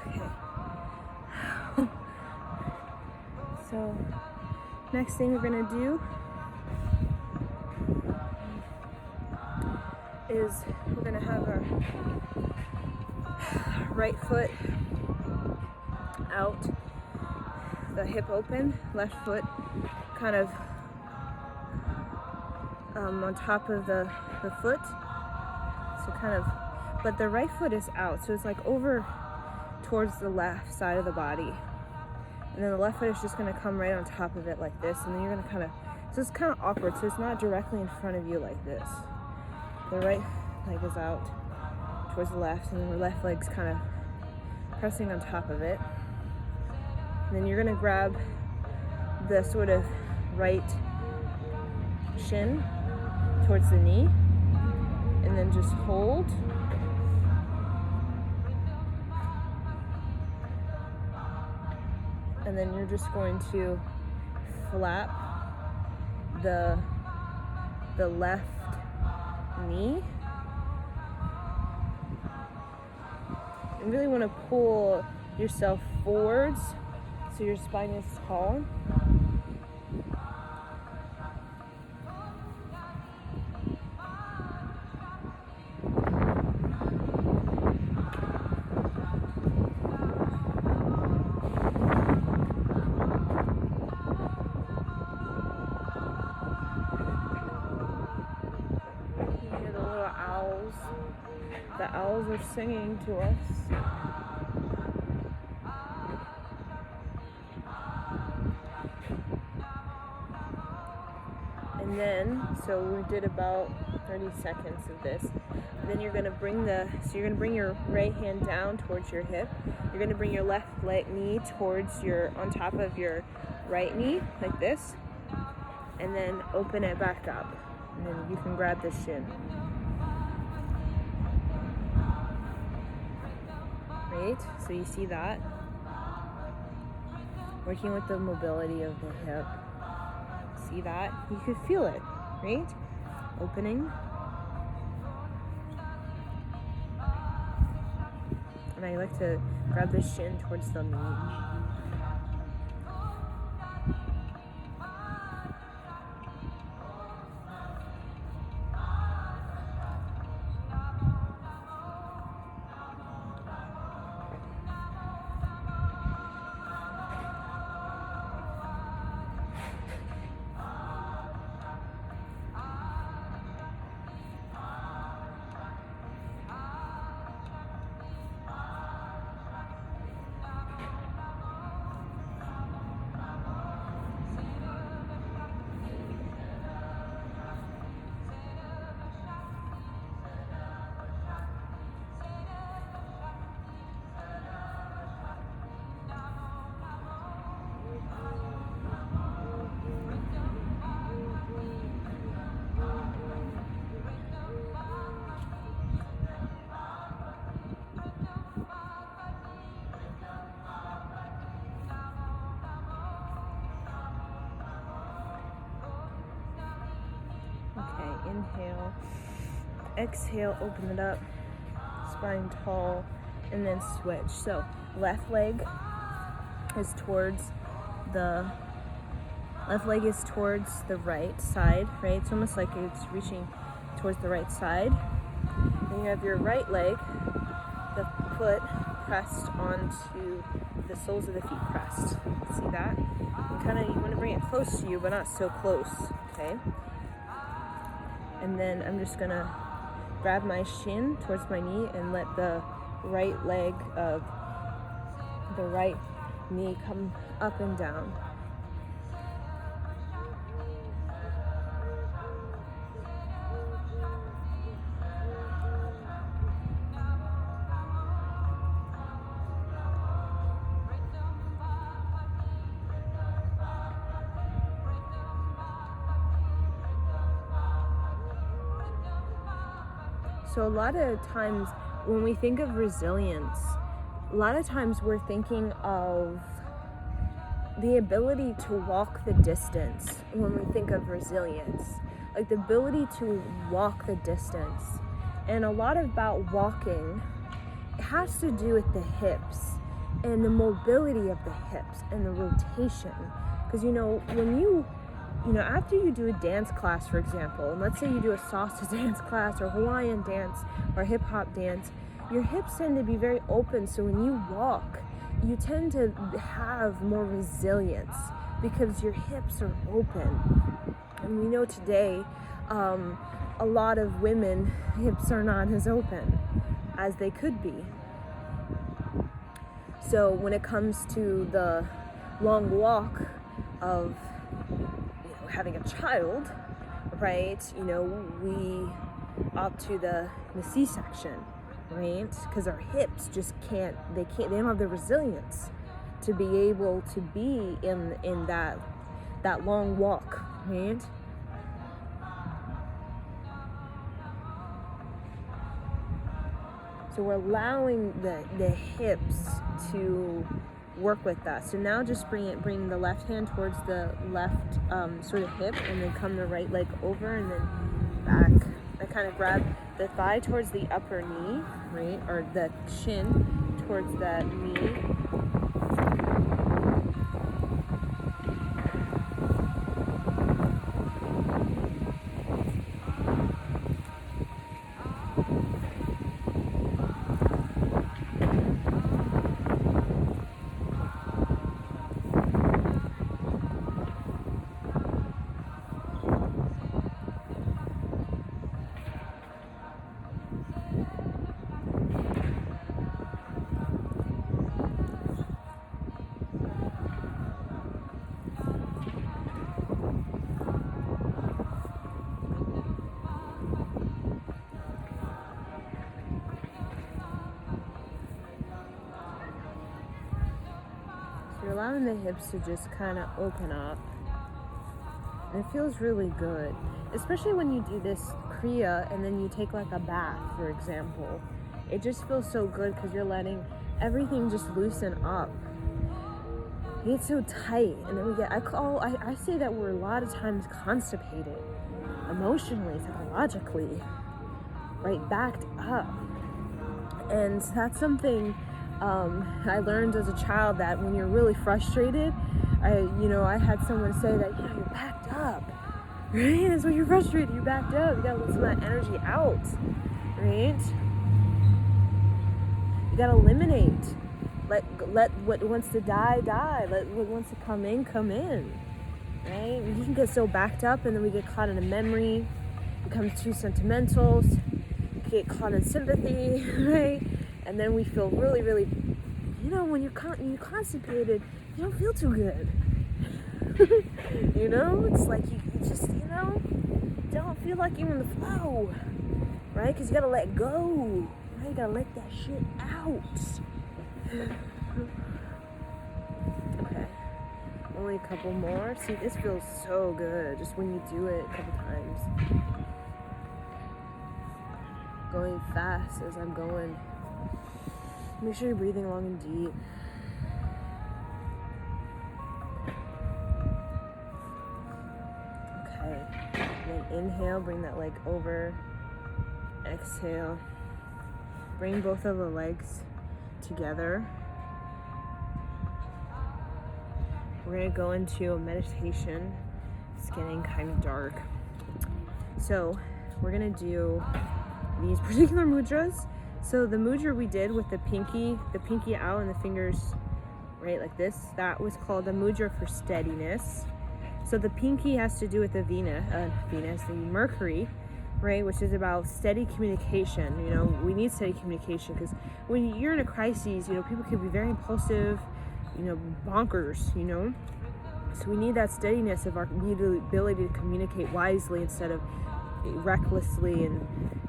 Okay. So, next thing we're gonna do is we're gonna have our right foot out, the hip open, left foot kind of on top of the foot. So kind of, but the right foot is out, so it's like over towards the left side of the body. And then the left foot is just gonna come right on top of it like this, and then you're gonna kind of, so it's kind of awkward, so it's not directly in front of you like this. The right leg is out towards the left, and then the left leg's kind of pressing on top of it. And then you're gonna grab the sort of right shin towards the knee, and then just hold. And then you're just going to flap the left knee. You really want to pull yourself forwards so your spine is tall. The owls are singing to us. And then, so we did about 30 seconds of this. And then you're gonna bring your right hand down towards your hip. You're gonna bring your left knee towards on top of your right knee, like this. And then open it back up. And then you can grab the shin. Right? So you see that? Working with the mobility of the hip. See that? You could feel it, right? Opening. And I like to grab the shin towards the knee. Inhale. Exhale, open it up. Spine tall. And then switch. So left leg is towards the right side, right? It's almost like it's reaching towards the right side. Then you have your right leg, the foot pressed onto the soles of the feet pressed. See that? You want to bring it close to you, but not so close, okay? And then I'm just gonna grab my shin towards my knee and let the right leg of the right knee come up and down. So a lot of times when we think of resilience, a lot of times we're thinking of the ability to walk the distance when we think of resilience, like the ability to walk the distance. And a lot about walking has to do with the hips and the mobility of the hips and the rotation. Because when after you do a dance class, for example, and let's say you do a salsa dance class or Hawaiian dance or hip hop dance, your hips tend to be very open. So when you walk, you tend to have more resilience because your hips are open. And we know today, a lot of women hips are not as open as they could be. So when it comes to the long walk of having a child, right? We opt to the C-section, right? Because our hips just they don't have the resilience to be able to be in that long walk, right? So we're allowing the hips to work with that. So now just bring the left hand towards the left sort of hip, and then come the right leg over and then back. I kind of grab the thigh towards the upper knee, right? Or the shin towards the knee. You're allowing the hips to just kind of open up. And it feels really good. Especially when you do this Kriya and then you take like a bath, for example. It just feels so good because you're letting everything just loosen up. You get so tight, and then I say that we're a lot of times constipated, emotionally, psychologically, right, backed up. And that's something I learned as a child, that when you're really frustrated, I had someone say that, you're backed up, right? That's when you're frustrated, you're backed up. You gotta let some of that energy out, right? You gotta eliminate. Let what wants to die, die. Let what wants to come in, right? We can get so backed up, and then we get caught in a memory, become too sentimental, get caught in sympathy, right? And then we feel really, really, when you're constipated, you don't feel too good. It's like you just, don't feel like you're in the flow, right? Because you gotta let go, right? You gotta let that shit out. Okay, only a couple more. See, this feels so good just when you do it a couple times. Going fast as I'm going. Make sure you're breathing long and deep. Okay, And inhale, bring that leg over. Exhale. Bring both of the legs together. We're going to go into a meditation. It's getting kind of dark. So we're going to do these particular mudras. So the mudra we did with the pinky out and the fingers right like this, that was called the mudra for steadiness. So the pinky has to do with the Venus, the Mercury, right, which is about steady communication. You know, we need steady communication because when you're in a crisis, you know, people can be very impulsive, you know, bonkers, you know. So we need that steadiness of our ability to communicate wisely instead of recklessly and,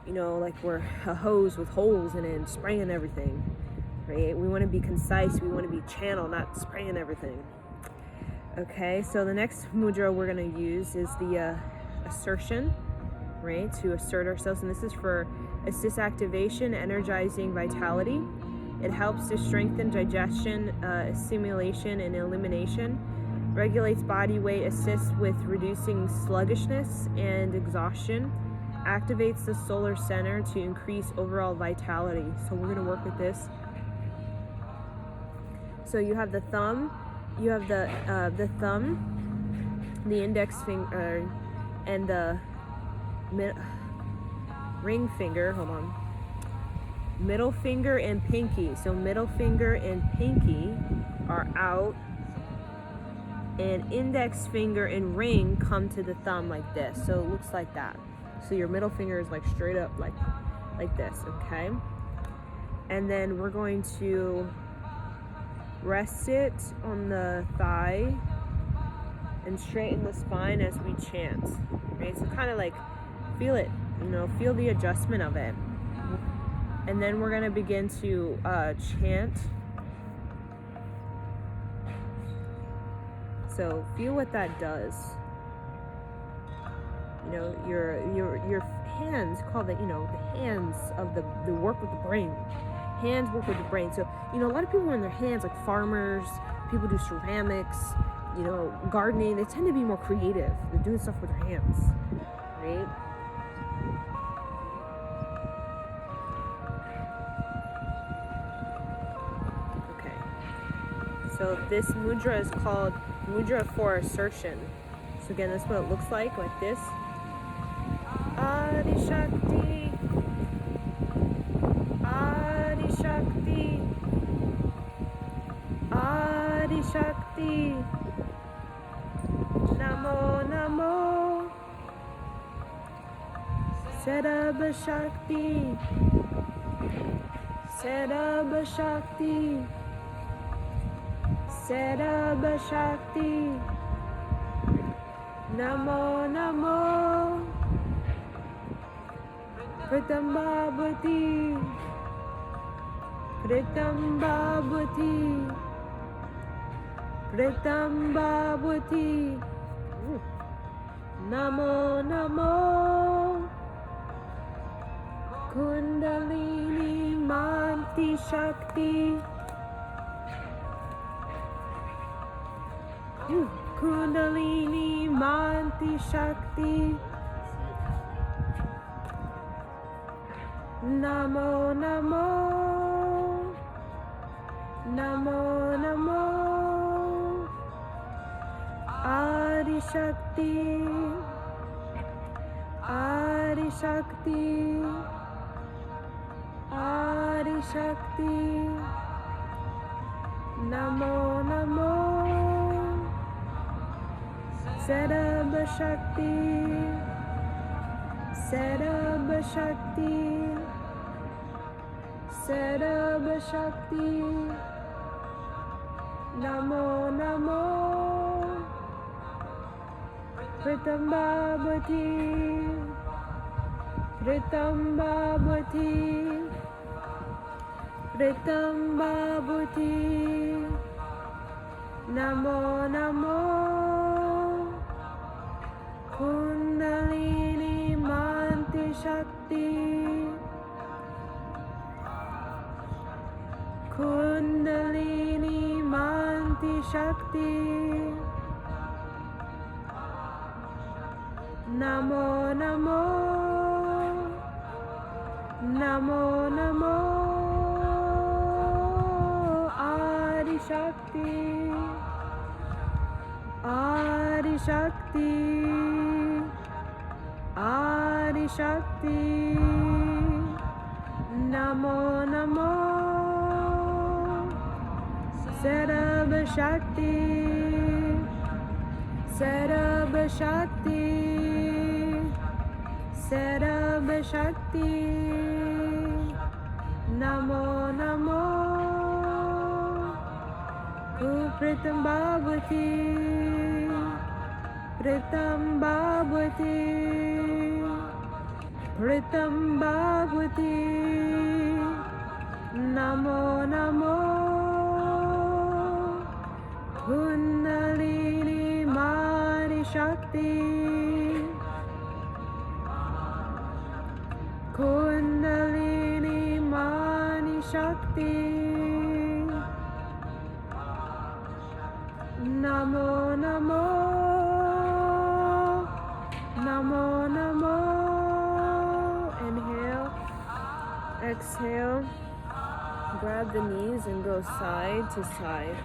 you know, like we're a hose with holes in it and spraying everything, right? We want to be concise. We want to be channeled, not spraying everything. Okay, so the next mudra we're going to use is the assertion, right, to assert ourselves. And this is for assist activation, energizing vitality. It helps to strengthen digestion, assimilation, and elimination. Regulates body weight, assists with reducing sluggishness and exhaustion. Activates the solar center to increase overall vitality. So we're going to work with this. So you have the thumb, you have the thumb, the index finger, and the ring finger. Hold on. Middle finger and pinky. So middle finger and pinky are out, and index finger and ring come to the thumb like this. So it looks like that. So your middle finger is like straight up like this, okay? And then we're going to rest it on the thigh and straighten the spine as we chant, right? So kind of like feel it, you know, feel the adjustment of it. And then we're gonna begin to chant. So feel what that does. You know, your hands, call the, you know, the hands of the work with the brain. Hands work with the brain. So, you know, a lot of people in their hands, like farmers, people do ceramics, you know, gardening, they tend to be more creative. They're doing stuff with their hands, right? Okay. So this mudra is called mudra for assertion. So again, that's what it looks like this. Adi Shakti, Adi Shakti, Adi Shakti, Namo Namo, Sarabha Shakti, Sarabha Shakti, Sarabha Shakti, Namo Namo, Pritam Bhavati, Pritam Bhavati, Pritam Bhavati, Namo Namo, Kundalini Manti Shakti, Kundalini Manti Shakti, Namo Namo, Namo Namo, Adi Shakti, Adi Shakti, Adi Shakti, Namo Namo, Sarabha Shakti, Sarabha Shakti, Sarabha Shakti, Namo Namo, Pritam Bhavati, Pritam Bhavati, Pritam Bhavati, Namo Namo, Kundalini Manti Shakti, Kundalini Manti Shakti, Namo Namo, Namo Namo, Adi Shakti, Adi Shakti, Adi Shakti, Namo Namo, Sarva Shakti, Sarva Shakti, Sarva Shakti, Namo Namo, Pritam Bhavati, Pritam Bhavati, Pritam Bhavati, Namo Namo, Kundalini Mani Shakti, Kundalini Mani Shakti, Namo Namo, Namo Namo. Inhale, exhale, grab the knees and go side to side.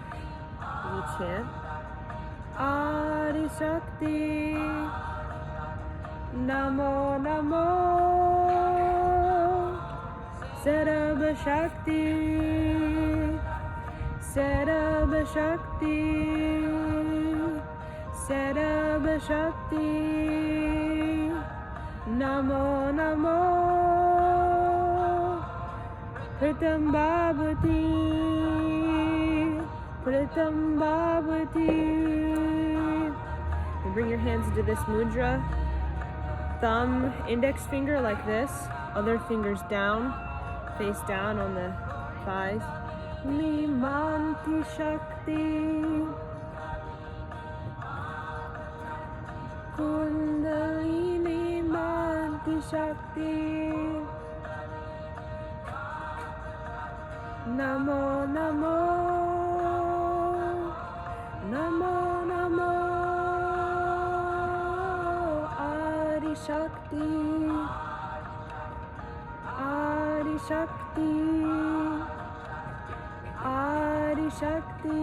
You chant Adi Shakti, Namo Namo, Sarva Shakti, Sarva Shakti, Sarva Shakti, Namo Namo, Pritam Bhavati, Pritam Bhavati. And bring your hands into this mudra. Thumb, index finger like this, other fingers down, face down on the thighs. Limanti Shakti, Kundalini Manti Shakti, Namo Namo, Namo Namo, Adi Shakti, Adi Shakti, Adi Shakti,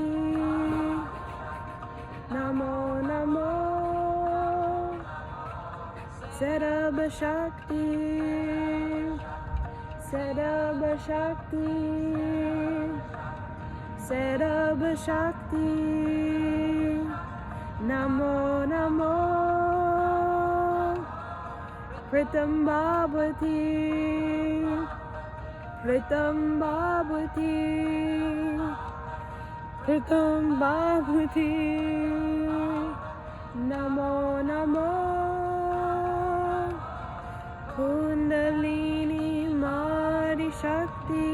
Namo Namo, Sarva Shakti, Sarva Shakti, Sarva Shakti, Namo Namo, Pritam Bhavati, Pritam Bhavati, Pritam Bhavati, Namo Namo, Kundalini Mani Shakti,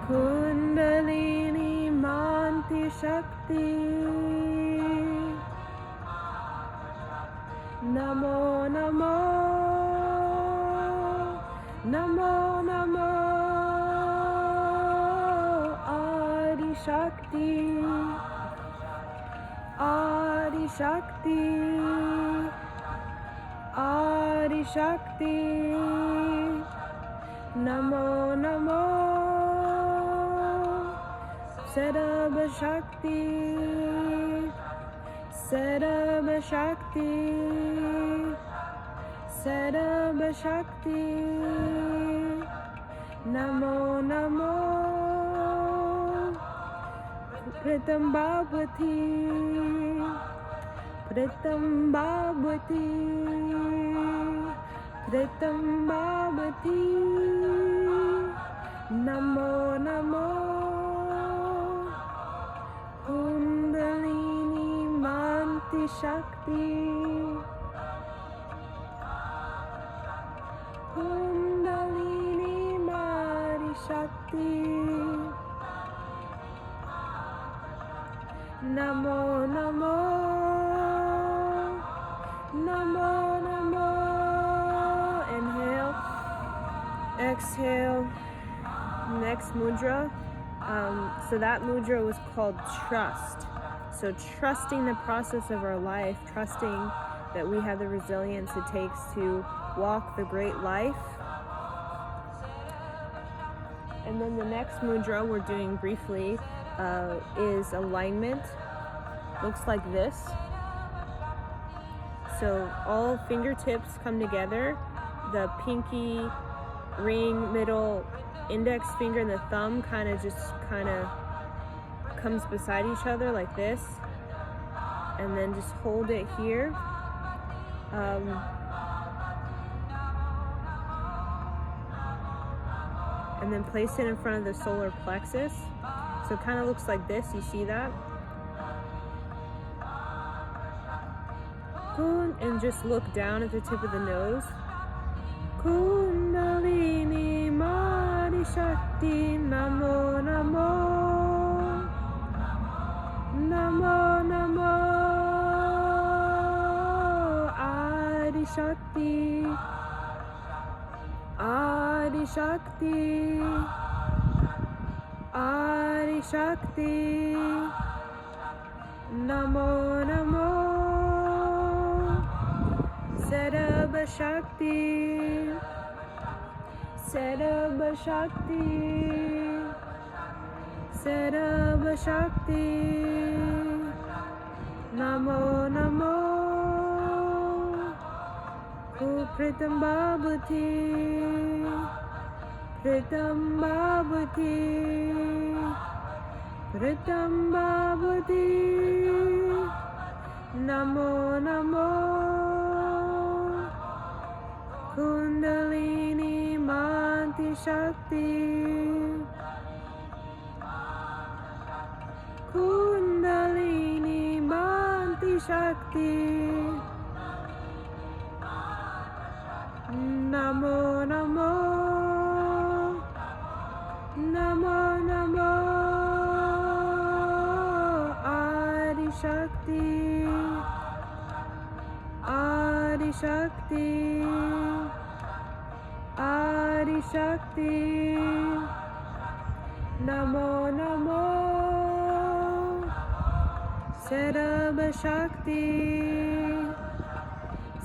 Kundalini Manti Shakti, Namo Namo, Namo Namo, Adi Shakti, Adi Shakti, Adi Shakti, Namo Namo, Sarva Shakti, Sarva Shakti, Sarva Shakti, Namo Namo, Pritam Bhavati, Pritam Bhavati, Pritam Bhavati, Namo Namo, Kundalini Manti Shakti, Kundalini Mani Shakti, Namo Namo, Namo Namo. Inhale, exhale. Next mudra. So that mudra was called trust. So trusting the process of our life, trusting that we have the resilience it takes to walk the great life. And then the next mudra we're doing briefly is alignment. Looks like this. So all fingertips come together. The pinky, ring, middle, index finger, and the thumb kind of comes beside each other like this. And then just hold it here. And then place it in front of the solar plexus. So it kind of looks like this. You see that? And just look down at the tip of the nose. Kundalini Madi Shakti Namo Namo Namo Namo Adi Shakti Adi Shakti Adi Shakti Namo Namo Sarabha Shakti Sarabha Shakti Sarabha Shakti Namo Namo Pritam Bhavati Pritam Bhavati Pritam Bhavati Namo Namo Kundalini Manti Shakti Kundalini Manti Shakti Namo Namo Namo Namo Adi Shakti Adi Shakti Adi Shakti Namo Namo Sarabha Shakti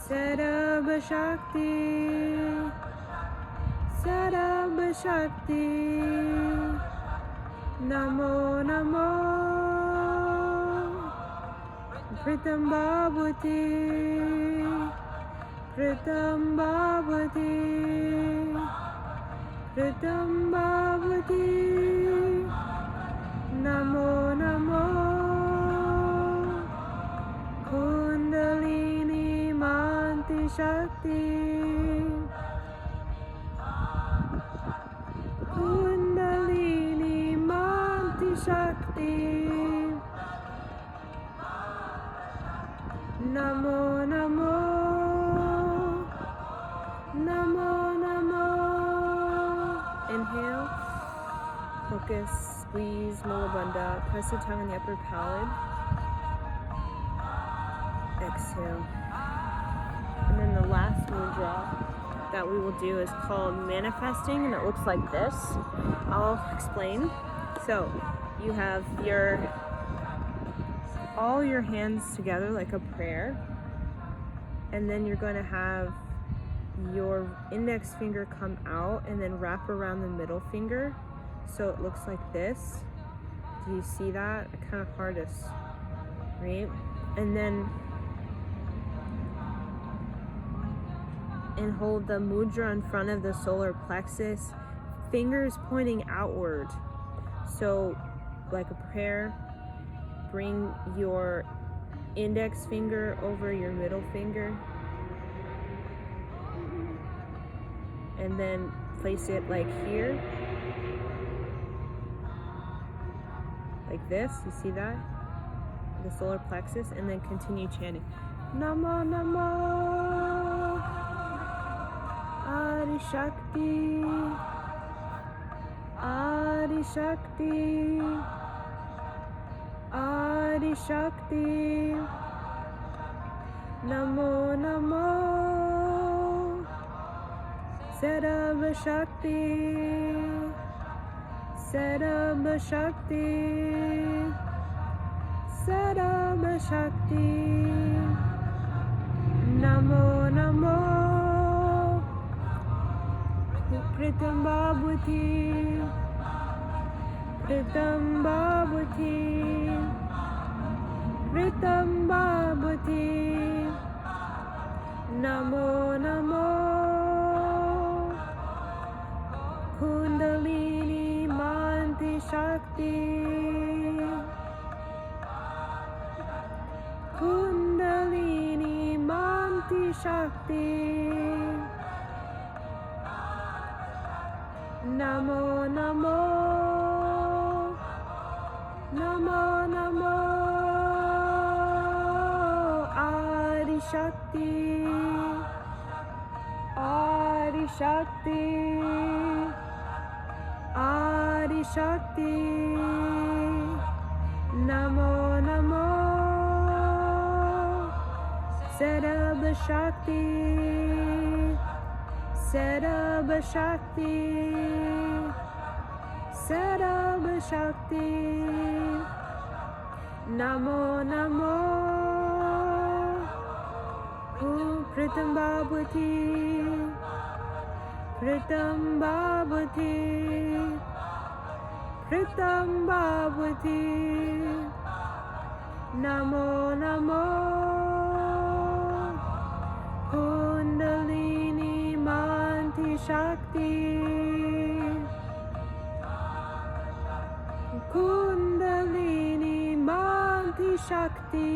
Sarabha Shakti Sarabha Shakti Namo Namo Pritam Bhavati Pritam Bhavati Pritam Bhavati Namo Namo Kundalini Manti Shakti Kundalini Manti Shakti Namo Namo Namo Namo. Inhale, focus, squeeze, Mula Bandha, press the tongue on the upper palate. Exhale. And then the last mudra that we will do is called manifesting, and it looks like this. I'll explain. So you have all your hands together like a prayer, and then you're going to have your index finger come out and then wrap around the middle finger, so it looks like this. Do you see that? Kind of hard to, right? And then hold the mudra in front of the solar plexus, fingers pointing outward. So like a prayer, bring your index finger over your middle finger, and then place it like here, like this. You see that? The solar plexus, and then continue chanting Namo Namo Adi Shakti Adi Shakti Adi Shakti Namo Namo Sarabha Shakti Sarabha Shakti Saraba Shakti. Namo Namo Pritam Bhagavati. Pritam Bhagavati. Pritam Bhagavati. Namo Namo Kundalini Manti Shakti. Kundalini Manti Shakti. Namo Namo Namo Namo Adi Shakti. Adi Shakti. Adi Shakti. Namo Namo Saraba Shakti. Saraba Shakti. Saraba Shakti. Namo Namo Pritam Bhagavati. Pritam Bhagavati. Pritam Bhagavati. Namo Namo Kundalini Manti Shakti. Kundalini Manti Shakti.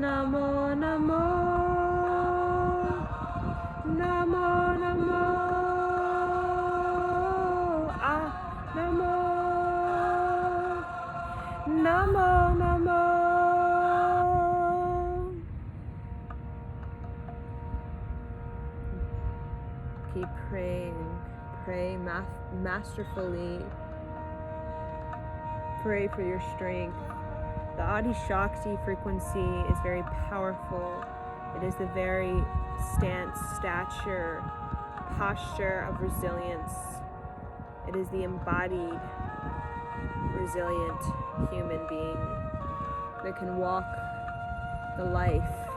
Namo Namo Namo Namo Namo Namo Namo. Keep praying. Pray masterfully. Pray for your strength. The Adi Shakti frequency is very powerful. It is the very stance, stature, posture of resilience. It is the embodied, resilient human being that can walk the life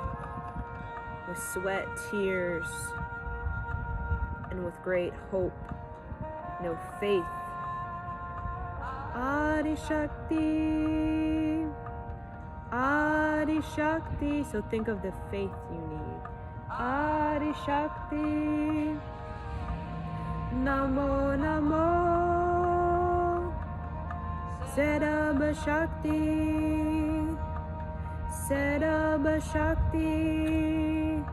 with sweat, tears, and with great hope, faith. Adi Shakti, Adi Shakti. So think of the faith you need. Adi Shakti. Namo Namo Saraba Shakti. Saraba Shakti.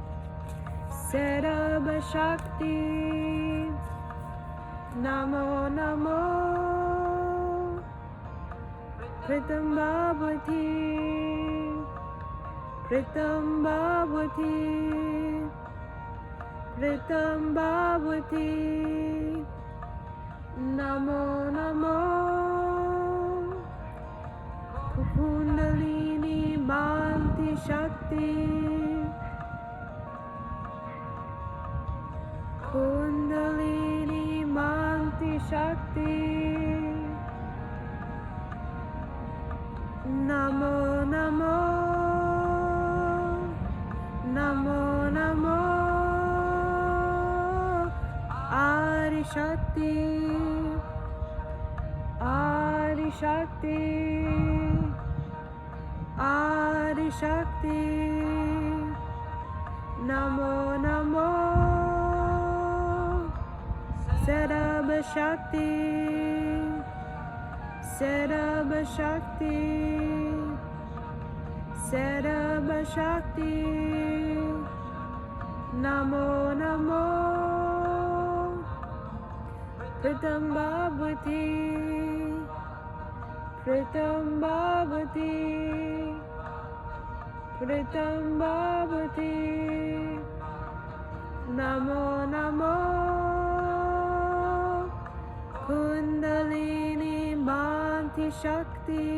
Saraba Shakti. Namo Namo Pritam Bhagavati. Pritam Bhagavati. Pritam Bhagavati. Namo Namo Kundalini Manti Shakti. Kundalini Manti Shakti. Namo Namo Namo Namo Adi Shakti. Adi Shakti. Adi Shakti. Namo Namo Saraba Shakti. Saraba Shakti. Saraba Shakti. Namo Namo Pritam Bhagavati. Pritam Bhagavati. Pritam Bhagavati. Namo Namo Kundalini Manti Shakti.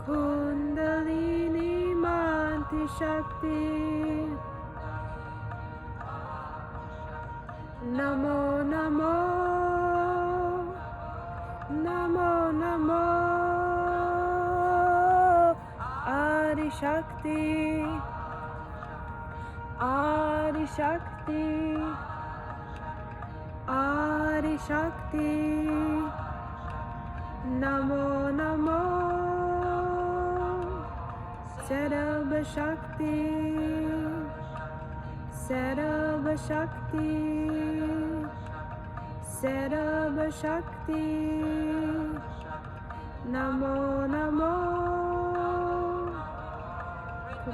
Kundalini Manti Shakti. Namo Namo, Namo Namo, Adi Shakti, Adi Shakti, Adi Shakti, Namo Namo, Sarva Shakti, Sarva Shakti, Sarva Shakti, Namo Namo,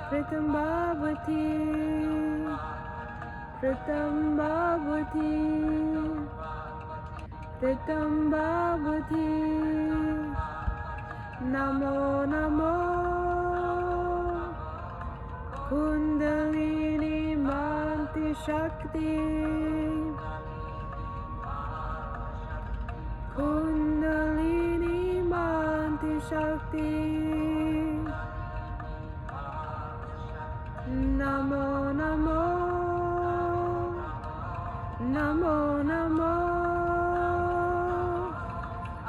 Pratam Bhavati, Pratam Bhavati, Pratam Bhavati, Namo Namo, Kundalini Manti Shakti, Kundalini Manti Shakti, Namo Namo, Namo Namo,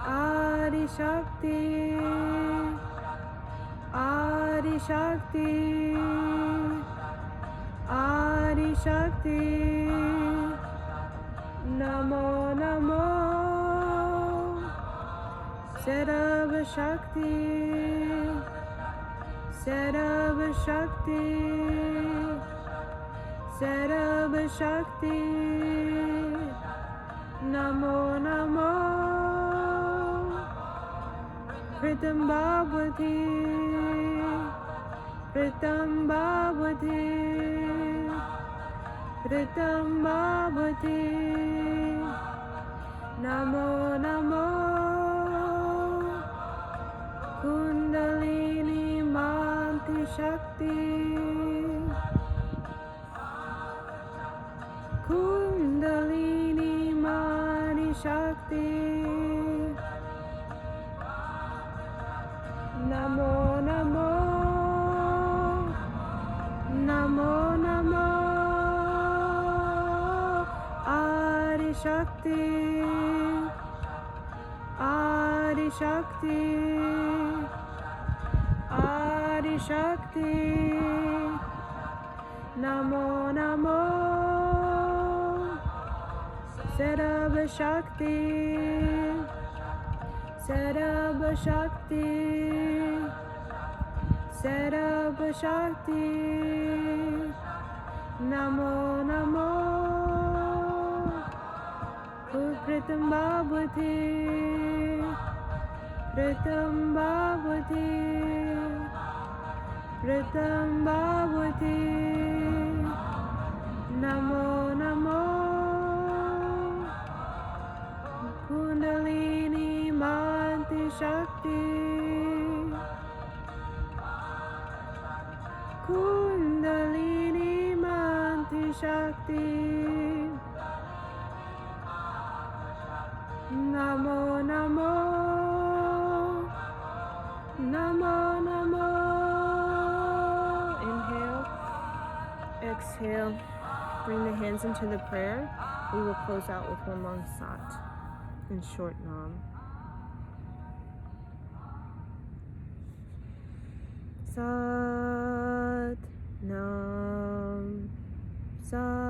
Adi Shakti, Adi Shakti, Adi Shakti, Namo Namo, Sarva Shakti, Sarva Shakti, Sarva Shakti, Namo Namo, Pratam Bhavati, Pratam Bhavati, Pratam Bhavati, Namo Namo, Kundalini Manti Shakti, Kundalini Mani Shakti, Namo Namo, Namo Namo, Adi Shakti, Adi Shakti, Adi Shakti, Namo Namo, Sarva Shakti, Sarva Shakti, Sarva Shakti, Namo Namo, Pratam Bhavati, Pratam Bhavati, Pratam Bhavati, Namo Namo, Kundalini Manti Shakti, Kundalini Manti Shakti, Namo Namo, Namo Namo. Inhale, exhale, bring the hands into the prayer. We will close out with one long sat and short nam. Sat Nam, Sat